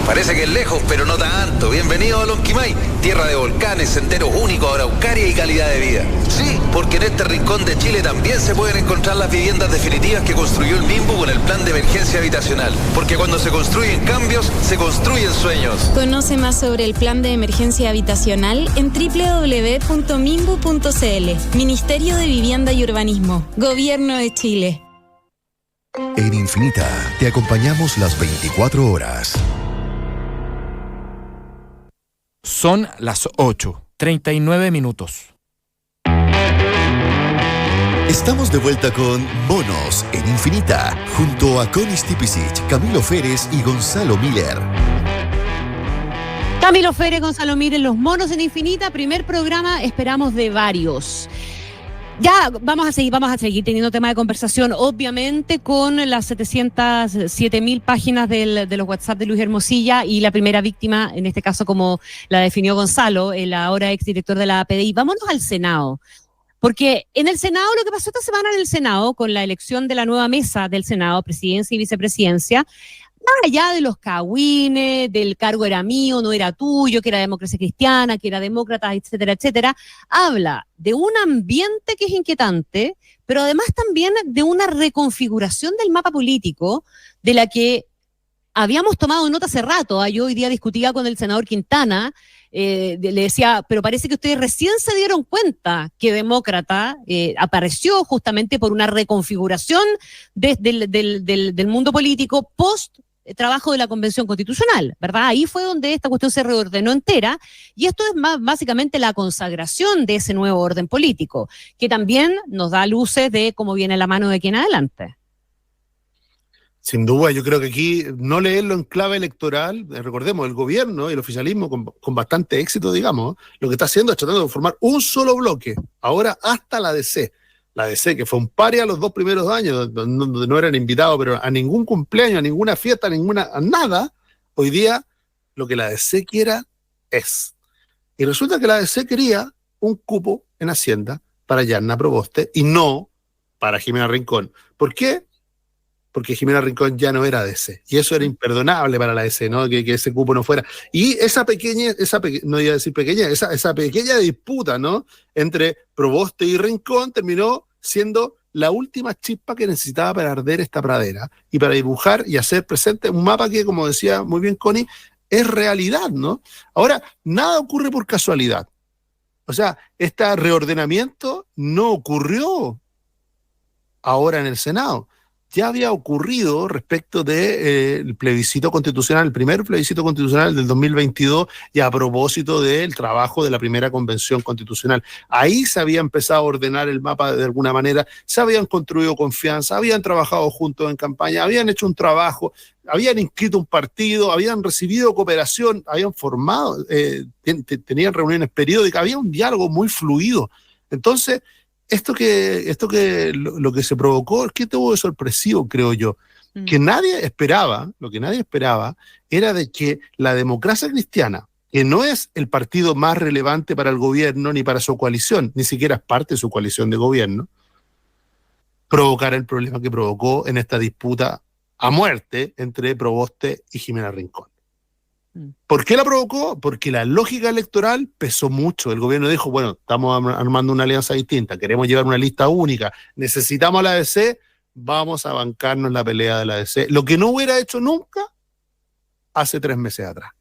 Parece que es lejos, pero no tanto. Bienvenido a Lonquimay, tierra de volcanes, senderos únicos, araucaria y calidad de vida. Sí, porque en este rincón de Chile también se pueden encontrar las viviendas definitivas que construyó el MIMBU con el plan de emergencia habitacional. Porque cuando se construyen cambios, se construyen sueños. Conoce más sobre el plan de emergencia habitacional en www.mimbu.cl. Ministerio de Vivienda y Urbanismo. Gobierno de Chile. En Infinita te acompañamos las 24 horas. Son las 8:39 minutos. Estamos de vuelta con Monos en Infinita, junto a Connie Stipicic, Camilo Férez y Gonzalo Miller. Camilo Férez, Gonzalo Miller, Los Monos en Infinita, primer programa, esperamos de varios. Ya vamos a seguir teniendo tema de conversación, obviamente, con las 707.000 páginas de los WhatsApp de Luis Hermosilla y la primera víctima, en este caso como la definió Gonzalo, el ahora exdirector de la PDI. Vámonos al Senado, porque en el Senado, lo que pasó esta semana en el Senado, con la elección de la nueva mesa del Senado, presidencia y vicepresidencia, más allá de los cagüines, del cargo era mío, no era tuyo, que era democracia cristiana, que era demócrata, etcétera, etcétera, habla de un ambiente que es inquietante, pero además también de una reconfiguración del mapa político de la que habíamos tomado nota hace rato. Yo hoy día discutía con el senador Quintana, le decía, pero parece que ustedes recién se dieron cuenta que demócrata apareció justamente por una reconfiguración del mundo político post trabajo de la Convención Constitucional, ¿verdad? Ahí fue donde esta cuestión se reordenó entera, y esto es básicamente la consagración de ese nuevo orden político, que también nos da luces de cómo viene la mano de aquí en adelante. Sin duda, yo creo que aquí no leerlo en clave electoral, recordemos, el gobierno y el oficialismo con bastante éxito, digamos, lo que está haciendo es tratando de formar un solo bloque, ahora hasta la DC. La DC, que fue un paria los 2 primeros años, donde no eran invitados, pero a ningún cumpleaños, a ninguna fiesta, a nada, hoy día lo que la DC quiera es. Y resulta que la DC quería un cupo en Hacienda para Yarna Proboste y no para Jimena Rincón. ¿Por qué? Porque Jimena Rincón ya no era DC, y eso era imperdonable para la DC, ¿no? Que ese cupo no fuera. Y esa pequeña disputa, ¿no? Entre Proboste y Rincón terminó siendo la última chispa que necesitaba para arder esta pradera y para dibujar y hacer presente un mapa que, como decía muy bien Connie, es realidad, ¿no? Ahora, nada ocurre por casualidad. O sea, este reordenamiento no ocurrió ahora en el Senado. Ya había ocurrido respecto del plebiscito constitucional, el primer plebiscito constitucional del 2022, y a propósito del trabajo de la primera convención constitucional. Ahí se había empezado a ordenar el mapa de alguna manera, se habían construido confianza, habían trabajado juntos en campaña, habían hecho un trabajo, habían inscrito un partido, habían recibido cooperación, habían formado, tenían reuniones periódicas, había un diálogo muy fluido. Entonces, lo que se provocó es que tuvo de sorpresivo, creo yo, que nadie esperaba, lo que nadie esperaba era de que la Democracia Cristiana, que no es el partido más relevante para el gobierno ni para su coalición, ni siquiera es parte de su coalición de gobierno, provocara el problema que provocó en esta disputa a muerte entre Proboste y Jimena Rincón. ¿Por qué la provocó? Porque la lógica electoral pesó mucho. El gobierno dijo, bueno, estamos armando una alianza distinta, queremos llevar una lista única, necesitamos a la ADC, vamos a bancarnos la pelea de la ADC. Lo que no hubiera hecho nunca hace 3 meses atrás.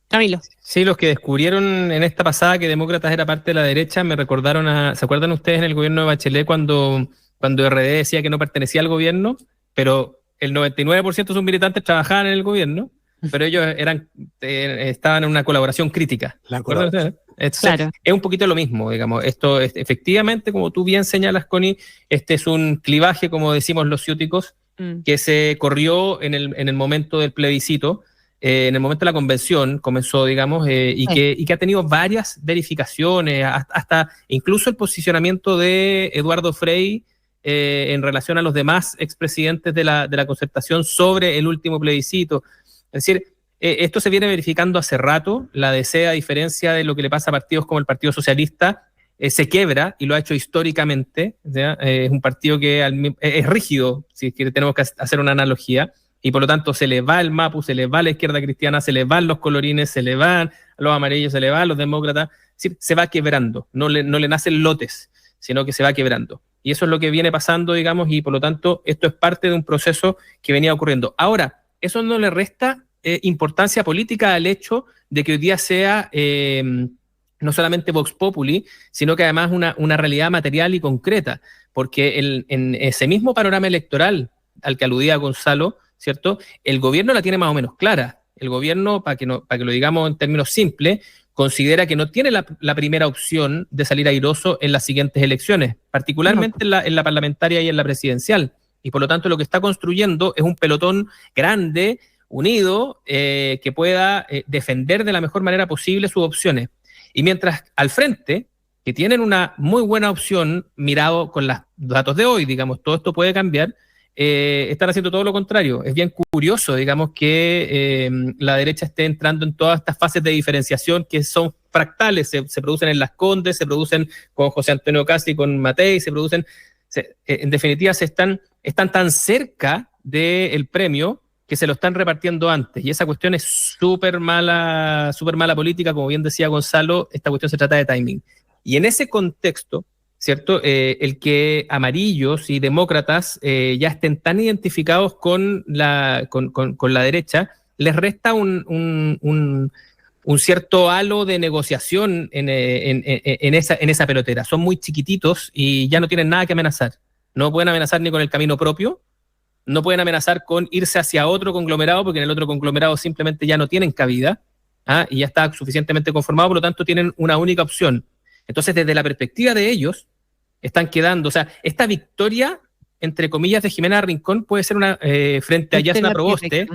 Camilo. Sí, los que descubrieron en esta pasada que Demócratas era parte de la derecha me recordaron ¿se acuerdan ustedes en el gobierno de Bachelet cuando RD decía que no pertenecía al gobierno, pero el 99% de sus militantes trabajaban en el gobierno? Pero ellos estaban en una colaboración crítica. Claro. Es un poquito lo mismo, digamos. Esto efectivamente, como tú bien señalas, Connie, este es un clivaje, como decimos los ciúticos, que se corrió en el momento del plebiscito, en el momento de la convención comenzó, digamos, y que ha tenido varias verificaciones, hasta incluso el posicionamiento de Eduardo Frei en relación a los demás expresidentes de la concertación sobre el último plebiscito. Es decir, esto se viene verificando hace rato. La DC, a diferencia de lo que le pasa a partidos como el Partido Socialista, se quiebra y lo ha hecho históricamente. Es un partido que es rígido, si tenemos que hacer una analogía, y por lo tanto se le va el MAPU, se le va la izquierda cristiana, se le van los colorines, se le van los amarillos, se le van los demócratas. Es decir, se va quebrando, no le nacen lotes, sino que se va quebrando. Y eso es lo que viene pasando, digamos, y por lo tanto esto es parte de un proceso que venía ocurriendo. Ahora, eso no le resta importancia política al hecho de que hoy día sea no solamente Vox Populi, sino que además una realidad material y concreta, porque en ese mismo panorama electoral al que aludía Gonzalo, ¿cierto? El gobierno la tiene más o menos clara. El gobierno, para que lo digamos en términos simples, considera que no tiene la primera opción de salir airoso en las siguientes elecciones, particularmente en la parlamentaria y en la presidencial. Y por lo tanto lo que está construyendo es un pelotón grande, unido, que pueda defender de la mejor manera posible sus opciones. Y mientras al frente, que tienen una muy buena opción, mirado con los datos de hoy, digamos, todo esto puede cambiar, están haciendo todo lo contrario. Es bien curioso, digamos, que la derecha esté entrando en todas estas fases de diferenciación que son fractales, se producen en Las Condes, se producen con José Antonio Casi, con Matei, en definitiva están tan cerca del premio que se lo están repartiendo antes, y esa cuestión es súper mala política, como bien decía Gonzalo. Esta cuestión se trata de timing. Y en ese contexto, ¿cierto? El que amarillos y demócratas ya estén tan identificados con la derecha, les resta un cierto halo de negociación en esa pelotera. Son muy chiquititos y ya no tienen nada que amenazar. No pueden amenazar ni con el camino propio, no pueden amenazar con irse hacia otro conglomerado, porque en el otro conglomerado simplemente ya no tienen cabida, y ya está suficientemente conformado, por lo tanto tienen una única opción. Entonces, desde la perspectiva de ellos, están quedando, o sea, esta victoria, entre comillas, de Jimena Rincón puede ser una frente a Yasna Proboste,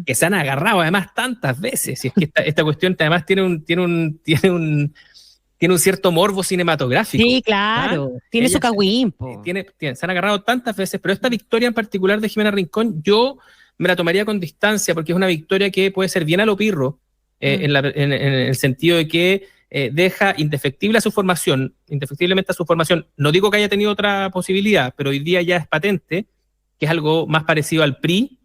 que se han agarrado además tantas veces, y es que esta cuestión además tiene un cierto morbo cinematográfico. Sí, claro, tiene su cagüín. Se han agarrado tantas veces, pero esta victoria en particular de Jimena Rincón, yo me la tomaría con distancia, porque es una victoria que puede ser bien a lo pirro, en el sentido de que deja indefectiblemente a su formación. No digo que haya tenido otra posibilidad, pero hoy día ya es patente que es algo más parecido al PRI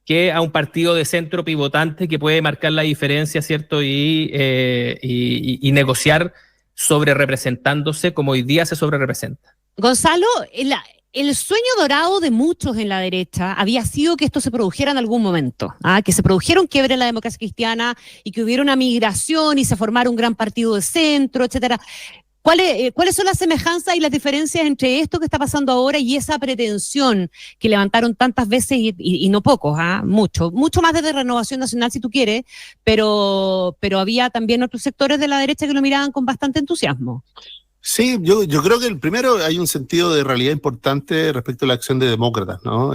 que a un partido de centro pivotante que puede marcar la diferencia, ¿cierto? Y negociar sobre representándose como hoy día se sobre representa. Gonzalo, el sueño dorado de muchos en la derecha había sido que esto se produjera en algún momento, que se produjera un quiebre en la democracia cristiana y que hubiera una migración y se formara un gran partido de centro, etcétera. ¿Cuáles son las semejanzas y las diferencias entre esto que está pasando ahora y esa pretensión que levantaron tantas veces y no pocos, mucho más desde Renovación Nacional si tú quieres, pero había también otros sectores de la derecha que lo miraban con bastante entusiasmo? Sí, yo creo que el primero hay un sentido de realidad importante respecto a la acción de demócratas, ¿no?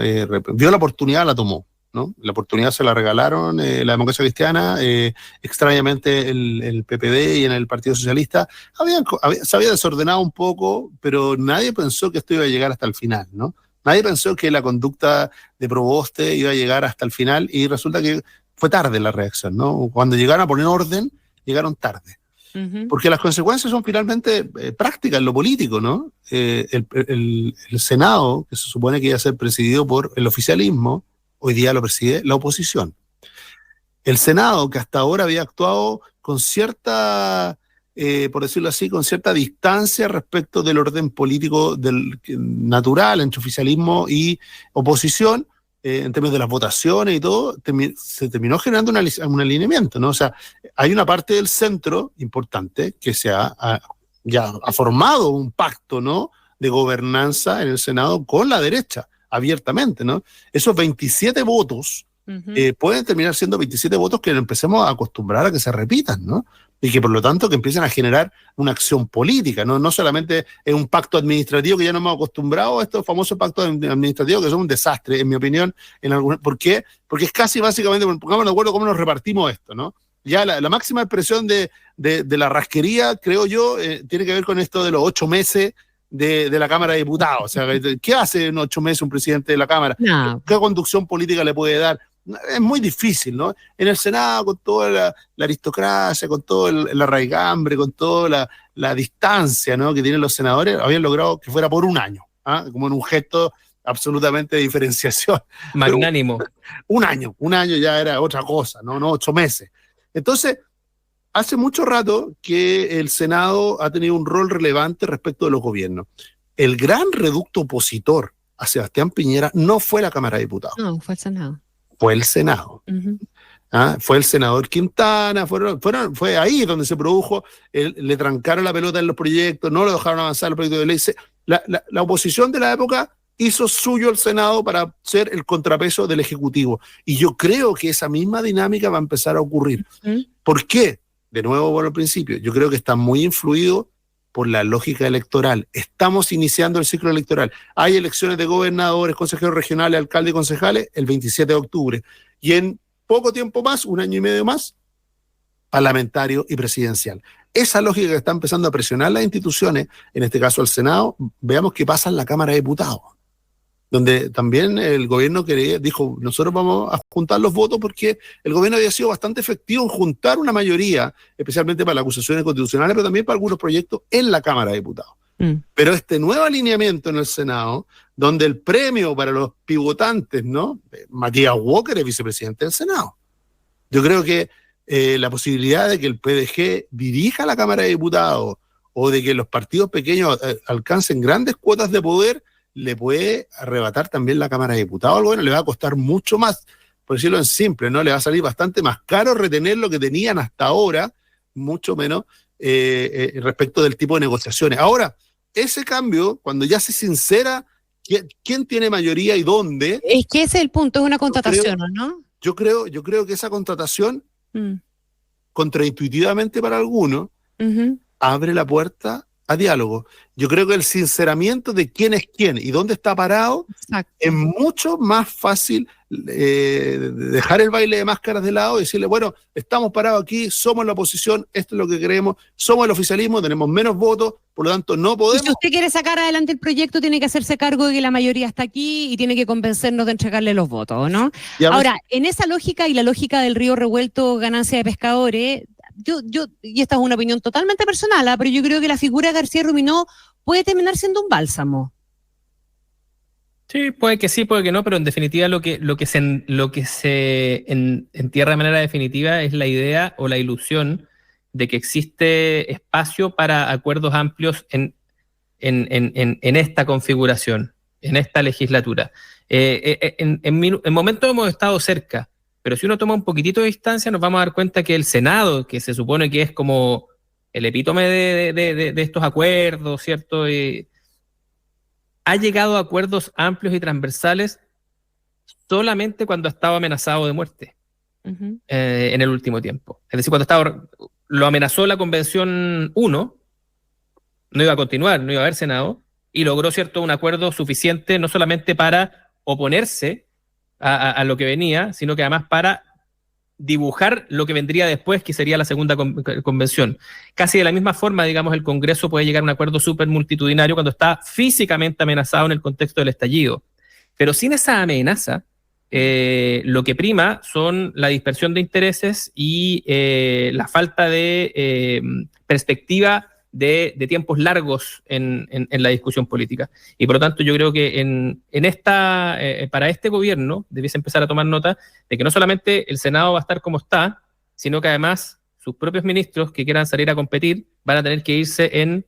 Vio la oportunidad, la tomó, ¿no? La oportunidad se la regalaron la democracia cristiana, extrañamente el PPD y en el Partido Socialista se había desordenado un poco, pero nadie pensó que esto iba a llegar hasta el final, ¿no? Nadie pensó que la conducta de Proboste iba a llegar hasta el final y resulta que fue tarde la reacción, ¿no? Cuando llegaron a poner orden, llegaron tarde. Porque las consecuencias son finalmente prácticas en lo político, ¿no? El Senado, que se supone que iba a ser presidido por el oficialismo, hoy día lo preside la oposición. El Senado, que hasta ahora había actuado con cierta, por decirlo así, con cierta distancia respecto del orden político natural entre oficialismo y oposición, en términos de las votaciones y todo, se terminó generando un alineamiento, ¿no? O sea, hay una parte del centro importante que ya ha formado un pacto, ¿no?, de gobernanza en el Senado con la derecha, abiertamente, ¿no? Esos 27 votos pueden terminar siendo 27 votos que nos empecemos a acostumbrar a que se repitan, ¿no? Y que por lo tanto que empiecen a generar una acción política, ¿no? No solamente es un pacto administrativo que ya nos hemos acostumbrado a estos famosos pactos administrativos que son un desastre, en mi opinión. ¿Por qué? Porque es casi básicamente, pongámonos de acuerdo cómo nos repartimos esto, ¿no? Ya la máxima expresión de la rasquería, creo yo, tiene que ver con esto de los 8 meses de la Cámara de Diputados. O sea, ¿qué hace en 8 meses un presidente de la Cámara? No. ¿Qué conducción política le puede dar? Es muy difícil, ¿no? En el Senado, con toda la aristocracia, con todo el arraigambre, con toda la distancia, ¿no?, que tienen los senadores, habían logrado que fuera por un año, como en un gesto absolutamente de diferenciación. Magnánimo. Un año ya era otra cosa, ¿no? 8 meses. Entonces, hace mucho rato que el Senado ha tenido un rol relevante respecto de los gobiernos. El gran reducto opositor a Sebastián Piñera no fue la Cámara de Diputados. No, fue el Senado. Fue el Senado. Fue el senador Quintana, fue ahí donde se produjo, le trancaron la pelota en los proyectos, no lo dejaron avanzar el proyecto de ley. La oposición de la época hizo suyo el Senado para ser el contrapeso del Ejecutivo. Y yo creo que esa misma dinámica va a empezar a ocurrir. ¿Por qué? De nuevo, por el principio, yo creo que está muy influido por la lógica electoral. Estamos iniciando el ciclo electoral. Hay elecciones de gobernadores, consejeros regionales, alcaldes y concejales el 27 de octubre. Y en poco tiempo más, 1 año y medio más, parlamentario y presidencial. Esa lógica que está empezando a presionar las instituciones, en este caso el Senado, veamos qué pasa en la Cámara de Diputados, donde también el gobierno dijo, nosotros vamos a juntar los votos porque el gobierno había sido bastante efectivo en juntar una mayoría, especialmente para las acusaciones constitucionales, pero también para algunos proyectos en la Cámara de Diputados. Pero este nuevo alineamiento en el Senado, donde el premio para los pivotantes, ¿no? Matías Walker es vicepresidente del Senado. Yo creo que la posibilidad de que el PDG dirija la Cámara de Diputados o de que los partidos pequeños alcancen grandes cuotas de poder, le puede arrebatar también la Cámara de Diputados al gobierno, le va a costar mucho más, por decirlo en simple, ¿no? Le va a salir bastante más caro retener lo que tenían hasta ahora, mucho menos respecto del tipo de negociaciones. Ahora, ese cambio, cuando ya se sincera ¿quién tiene mayoría y dónde? Es que ese es el punto, es una contratación, ¿no? Yo creo que esa contratación, contraintuitivamente para algunos, abre la puerta a diálogo. Yo creo que el sinceramiento de quién es quién y dónde está parado es mucho más fácil dejar el baile de máscaras de lado y decirle, bueno, estamos parados aquí, somos la oposición, esto es lo que queremos, somos el oficialismo, tenemos menos votos, por lo tanto no podemos... Y si usted quiere sacar adelante el proyecto, tiene que hacerse cargo de que la mayoría está aquí y tiene que convencernos de entregarle los votos, ¿no? Ahora, en esa lógica y la lógica del río revuelto, ganancia de pescadores, y esta es una opinión totalmente personal, pero yo creo que la figura de García Ruminó puede terminar siendo un bálsamo. Sí, puede que no, pero en definitiva lo que se entierra de manera definitiva es la idea o la ilusión de que existe espacio para acuerdos amplios en esta configuración, en esta legislatura. En momentos hemos estado cerca, pero si uno toma un poquitito de distancia nos vamos a dar cuenta que el Senado, que se supone que es como el epítome de estos acuerdos, ¿cierto?, ha llegado a acuerdos amplios y transversales solamente cuando ha estado amenazado de muerte en el último tiempo. Es decir, lo amenazó la Convención 1, no iba a continuar, no iba a haber Senado, y logró, ¿cierto?, un acuerdo suficiente no solamente para oponerse a lo que venía, sino que además para dibujar lo que vendría después, que sería la segunda convención. Casi de la misma forma, digamos, el Congreso puede llegar a un acuerdo súper multitudinario cuando está físicamente amenazado en el contexto del estallido. Pero sin esa amenaza, lo que prima son la dispersión de intereses y la falta de perspectiva de tiempos largos en la discusión política. Y por lo tanto yo creo que para este gobierno debiese empezar a tomar nota de que no solamente el Senado va a estar como está, sino que además sus propios ministros que quieran salir a competir van a tener que irse en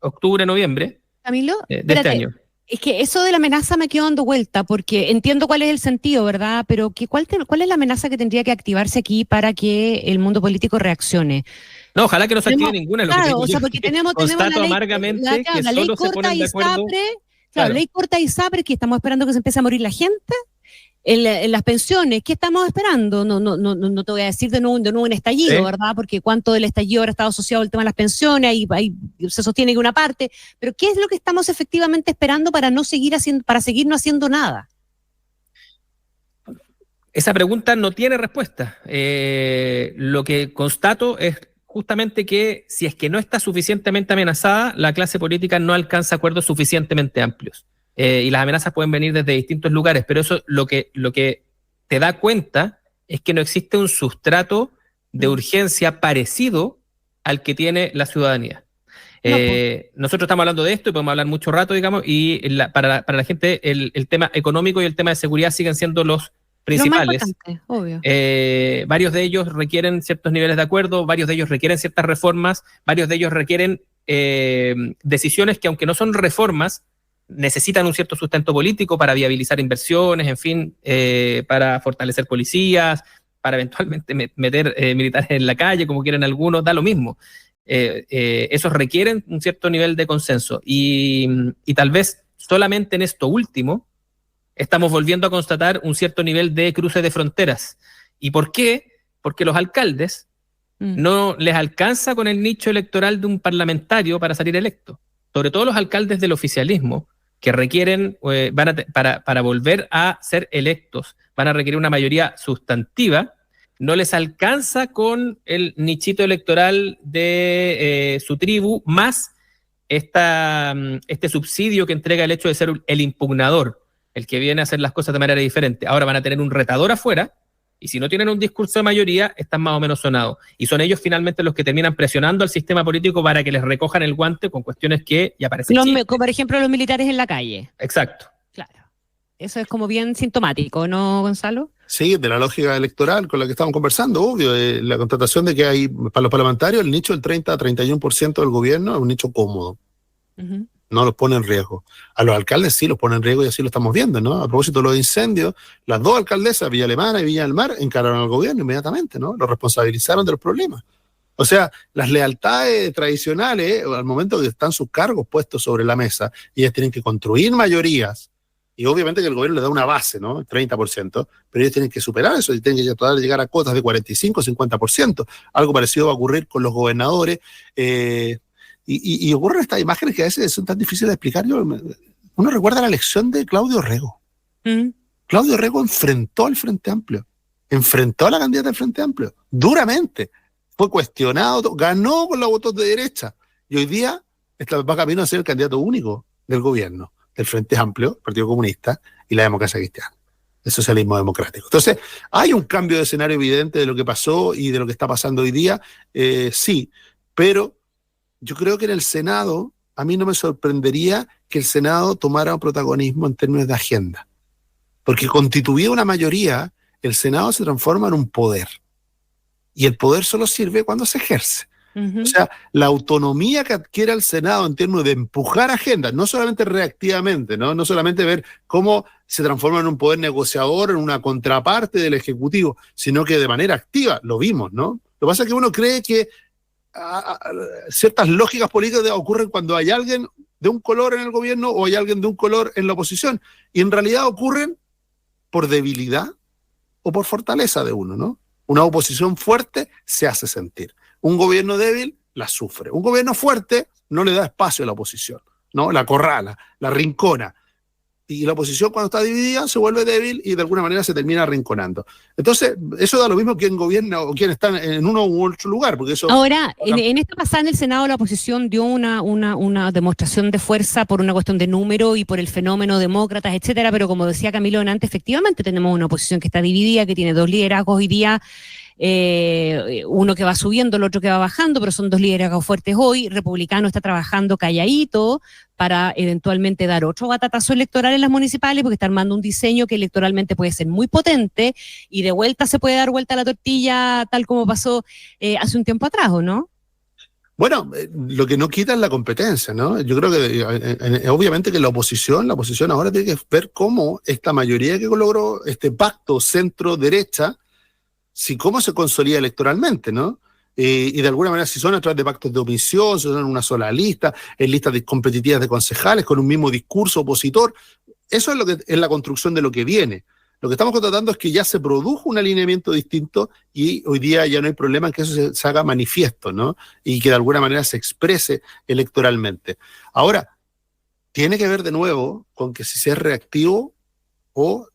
octubre, noviembre Camilo, de este año. Es que eso de la amenaza me quedo dando vuelta, porque entiendo cuál es el sentido, ¿verdad? Pero ¿cuál es la amenaza que tendría que activarse aquí para que el mundo político reaccione? No, ojalá que no se active ninguna. Claro, o sea, porque tenemos la ley corta y SAPRE, claro, ley corta y SAPRE, que estamos esperando que se empiece a morir la gente. En las pensiones, ¿qué estamos esperando? No te voy a decir de nuevo un estallido, ¿verdad? Porque cuánto del estallido habrá estado asociado al tema de las pensiones, y se sostiene que una parte, pero ¿qué es lo que estamos efectivamente esperando para no seguir no haciendo nada? Esa pregunta no tiene respuesta. Lo que constato es justamente que si es que no está suficientemente amenazada, la clase política no alcanza acuerdos suficientemente amplios. Y las amenazas pueden venir desde distintos lugares, pero eso lo que te da cuenta es que no existe un sustrato de urgencia parecido al que tiene la ciudadanía. Nosotros estamos hablando de esto y podemos hablar mucho rato, digamos, y para la gente el tema económico y el tema de seguridad siguen siendo los principales. Lo más importante, obvio. Varios de ellos requieren ciertos niveles de acuerdo, varios de ellos requieren ciertas reformas, varios de ellos requieren decisiones que, aunque no son reformas, necesitan un cierto sustento político para viabilizar inversiones, en fin, para fortalecer policías, para eventualmente meter militares en la calle, como quieren algunos, da lo mismo. Esos requieren un cierto nivel de consenso y tal vez solamente en esto último estamos volviendo a constatar un cierto nivel de cruce de fronteras. ¿Y por qué? Porque los alcaldes no les alcanza con el nicho electoral de un parlamentario para salir electo. Sobre todo los alcaldes del oficialismo, que requieren, para volver a ser electos, van a requerir una mayoría sustantiva, no les alcanza con el nichito electoral de su tribu, más este subsidio que entrega el hecho de ser el impugnador, el que viene a hacer las cosas de manera diferente. Ahora van a tener un retador afuera, y si no tienen un discurso de mayoría, están más o menos sonados. Y son ellos finalmente los que terminan presionando al sistema político para que les recojan el guante con cuestiones que ya parecen chistes. Por ejemplo, los militares en la calle. Exacto. Claro. Eso es como bien sintomático, ¿no, Gonzalo? Sí, de la lógica electoral con la que estamos conversando, obvio. La contratación de que hay para los parlamentarios, el nicho del 30 a 31% del gobierno es un nicho cómodo. No los pone en riesgo. A los alcaldes sí los pone en riesgo y así lo estamos viendo, ¿no? A propósito de los incendios, las dos alcaldesas, Villa Alemana y Viña del Mar, encararon al gobierno inmediatamente, ¿no? Lo responsabilizaron de los problemas. O sea, las lealtades tradicionales, al momento que están sus cargos puestos sobre la mesa, y ellas tienen que construir mayorías Y obviamente que el gobierno le da una base, ¿no? 30%, pero ellos tienen que superar eso y tienen que tratar de llegar a cuotas de 45, 50%. Algo parecido va a ocurrir con los gobernadores. Y ocurren estas imágenes que a veces son tan difíciles de explicar. Uno recuerda la elección de Claudio Rego. Claudio Rego enfrentó al Frente Amplio, enfrentó a la candidata del Frente Amplio, duramente. Fue cuestionado, ganó con los votos de derecha. Y hoy día va camino a ser el candidato único del gobierno, del Frente Amplio, Partido Comunista y la Democracia Cristiana, el socialismo democrático. Entonces, hay un cambio de escenario evidente de lo que pasó y de lo que está pasando hoy día, sí, pero yo creo que en el Senado, a mí no me sorprendería que el Senado tomara un protagonismo en términos de agenda, porque constituida una mayoría, el Senado se transforma en un poder, y el poder solo sirve cuando se ejerce. O sea, la autonomía que adquiere el Senado en términos de empujar agendas, no solamente reactivamente, no solamente ver cómo se transforma en un poder negociador, en una contraparte del Ejecutivo, sino que de manera activa, lo vimos, ¿no? Lo que pasa es que uno cree que ciertas lógicas políticas ocurren cuando hay alguien de un color en el gobierno o hay alguien de un color en la oposición, y en realidad ocurren por debilidad o por fortaleza de uno, ¿no? Una oposición fuerte se hace sentir. Un gobierno débil la sufre. Un gobierno fuerte no le da espacio a la oposición, ¿no? La acorrala, la arrincona. Y la oposición, cuando está dividida, se vuelve débil y de alguna manera se termina arrinconando. Entonces, eso da lo mismo quién gobierna o quién está en uno u otro lugar. Porque eso... Ahora, en esta pasada en el Senado, la oposición dio una demostración de fuerza por una cuestión de número y por el fenómeno demócratas, etcétera. Pero como decía Camilo antes, efectivamente tenemos una oposición que está dividida, que tiene dos liderazgos hoy día. Uno que va subiendo, el otro que va bajando, pero son dos liderazgos fuertes hoy. Republicano está trabajando calladito para eventualmente dar otro batatazo electoral en las municipales, porque está armando un diseño que electoralmente puede ser muy potente y de vuelta se puede dar vuelta a la tortilla, tal como pasó hace un tiempo atrás, ¿o no? Bueno, lo que no quita es la competencia, ¿no? Yo creo que obviamente que la oposición ahora tiene que ver cómo esta mayoría que logró este pacto centro-derecha, si cómo se consolida electoralmente, ¿no? Y de alguna manera si son a través de pactos de omisión, si son en una sola lista, en listas competitivas de concejales, con un mismo discurso opositor. Eso es lo que es la construcción de lo que viene. Lo que estamos constatando es que ya se produjo un alineamiento distinto y hoy día ya no hay problema en que eso se haga manifiesto, ¿no? Y que de alguna manera se exprese electoralmente. Ahora, tiene que ver de nuevo con que si se es reactivo o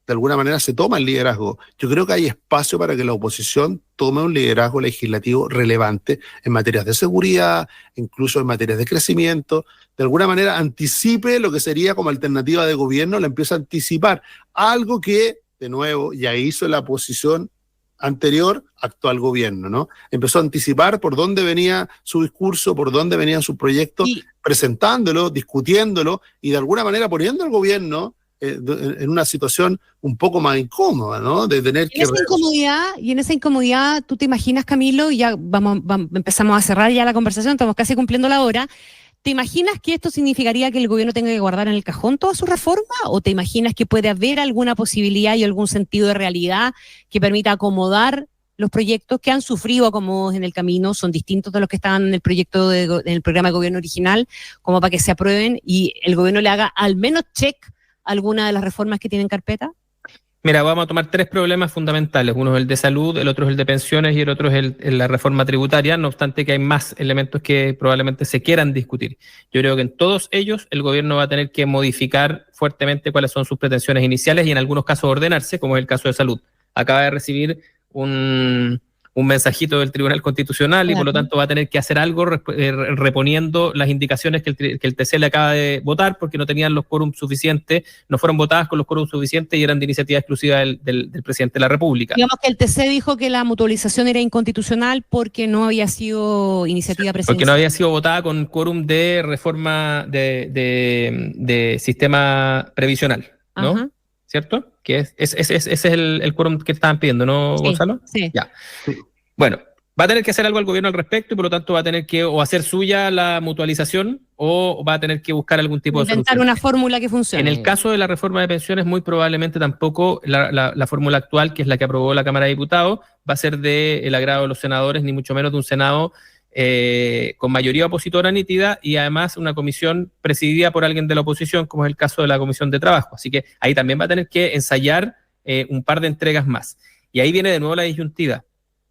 de alguna manera se toma el liderazgo. Yo creo que hay espacio para que la oposición tome un liderazgo legislativo relevante en materias de seguridad, incluso en materias de crecimiento, de alguna manera anticipe lo que sería como alternativa de gobierno, la empieza a anticipar, algo que, de nuevo, ya hizo la oposición anterior, actual gobierno, ¿no? Empezó a anticipar por dónde venía su discurso, por dónde venían sus proyectos, presentándolo, discutiéndolo y de alguna manera poniendo al gobierno en una situación un poco más incómoda, ¿no? De tener que... En esa incomodidad, ¿tú te imaginas, Camilo? Y ya empezamos a cerrar ya la conversación, estamos casi cumpliendo la hora. ¿Te imaginas que esto significaría que el gobierno tenga que guardar en el cajón toda su reforma? ¿O te imaginas que puede haber alguna posibilidad y algún sentido de realidad que permita acomodar los proyectos que han sufrido acomodos en el camino? Son distintos de los que estaban en el proyecto en el programa de gobierno original, como para que se aprueben y el gobierno le haga al menos check alguna de las reformas que tienen carpeta? Mira, vamos a tomar tres problemas fundamentales. Uno es el de salud, el otro es el de pensiones y el otro es la reforma tributaria, no obstante que hay más elementos que probablemente se quieran discutir. Yo creo que en todos ellos el gobierno va a tener que modificar fuertemente cuáles son sus pretensiones iniciales y en algunos casos ordenarse, como es el caso de salud. Acaba de recibir un mensajito del Tribunal Constitucional y por lo tanto va a tener que hacer algo reponiendo las indicaciones que el TC le acaba de votar porque no tenían los quórums suficientes, no fueron votadas con los quórums suficientes y eran de iniciativa exclusiva del presidente de la República. Digamos que el TC dijo que la mutualización era inconstitucional porque no había sido iniciativa presidencial. Porque no había sido votada con quórum de reforma de sistema previsional, ¿no? Ajá. ¿Cierto? Que ese es el quórum que estaban pidiendo, ¿no, sí, Gonzalo? Sí. Ya. Bueno, va a tener que hacer algo el gobierno al respecto y por lo tanto va a tener que o hacer suya la mutualización o va a tener que buscar algún tipo de solución. Inventar una fórmula que funcione. En el caso de la reforma de pensiones, muy probablemente tampoco la fórmula actual, que es la que aprobó la Cámara de Diputados, va a ser del agrado de los senadores, ni mucho menos de un Senado con mayoría opositora nítida y además una comisión presidida por alguien de la oposición, como es el caso de la Comisión de Trabajo. Así que ahí también va a tener que ensayar un par de entregas más. Y ahí viene de nuevo la disyuntiva.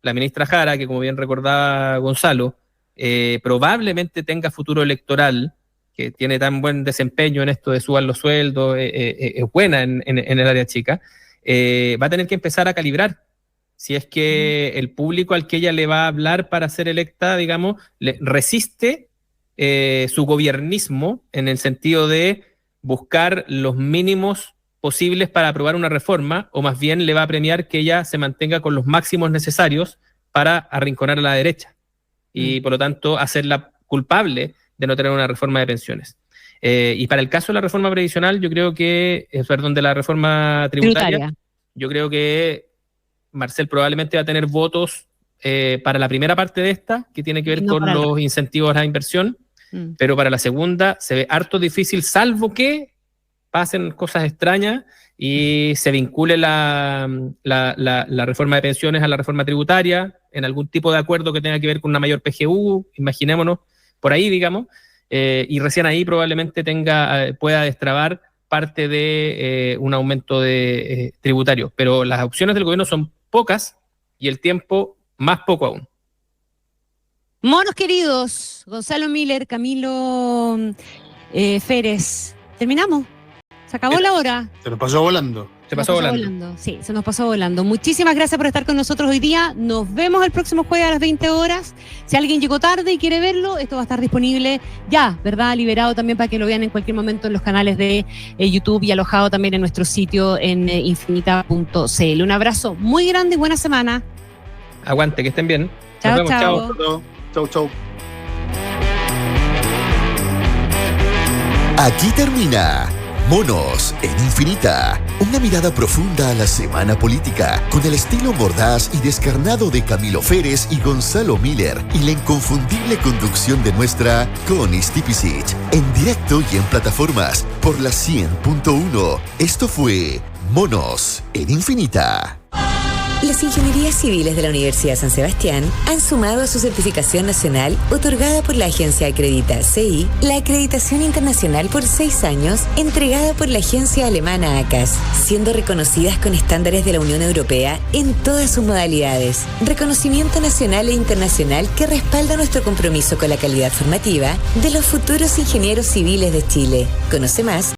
La ministra Jara, que como bien recordaba Gonzalo, probablemente tenga futuro electoral, que tiene tan buen desempeño en esto de suban los sueldos, es buena en el área chica, va a tener que empezar a calibrar. Si es que el público al que ella le va a hablar para ser electa, digamos, resiste su gobiernismo en el sentido de buscar los mínimos posibles para aprobar una reforma, o más bien le va a premiar que ella se mantenga con los máximos necesarios para arrinconar a la derecha y por lo tanto hacerla culpable de no tener una reforma de pensiones. Y para el caso de la reforma previsional, yo creo que, de la reforma tributaria, yo creo que Marcel probablemente va a tener votos para la primera parte de esta, que tiene que ver con los incentivos a la inversión, pero para la segunda se ve harto difícil, salvo que pasen cosas extrañas y se vincule la reforma de pensiones a la reforma tributaria en algún tipo de acuerdo que tenga que ver con una mayor PGU, imaginémonos, por ahí, digamos, y recién ahí probablemente pueda destrabar parte de un aumento de tributario. Pero las opciones del gobierno son pocas y el tiempo más poco aún. Monos queridos, Gonzalo Miller, Camilo Férez, terminamos. Se acabó la hora. Se nos pasó volando. Se pasó volando. Sí, se nos pasó volando. Muchísimas gracias por estar con nosotros hoy día. Nos vemos el próximo jueves a las 20 horas. Si alguien llegó tarde y quiere verlo, esto va a estar disponible ya, ¿verdad? Liberado también para que lo vean en cualquier momento en los canales de YouTube y alojado también en nuestro sitio en infinita.cl. Un abrazo muy grande y buena semana. Aguante, que estén bien. Chao, nos vemos, chao. Chau. Aquí termina Monos en Infinita, una mirada profunda a la semana política, con el estilo mordaz y descarnado de Camilo Férez y Gonzalo Miller, y la inconfundible conducción de nuestra Connie Stipicic, en directo y en plataformas por la 100.1. Esto fue Monos en Infinita. Las ingenierías civiles de la Universidad San Sebastián han sumado a su certificación nacional, otorgada por la agencia Acredita CI, la acreditación internacional por 6 años, entregada por la agencia alemana ACAS, siendo reconocidas con estándares de la Unión Europea en todas sus modalidades. Reconocimiento nacional e internacional que respalda nuestro compromiso con la calidad formativa de los futuros ingenieros civiles de Chile. Conoce más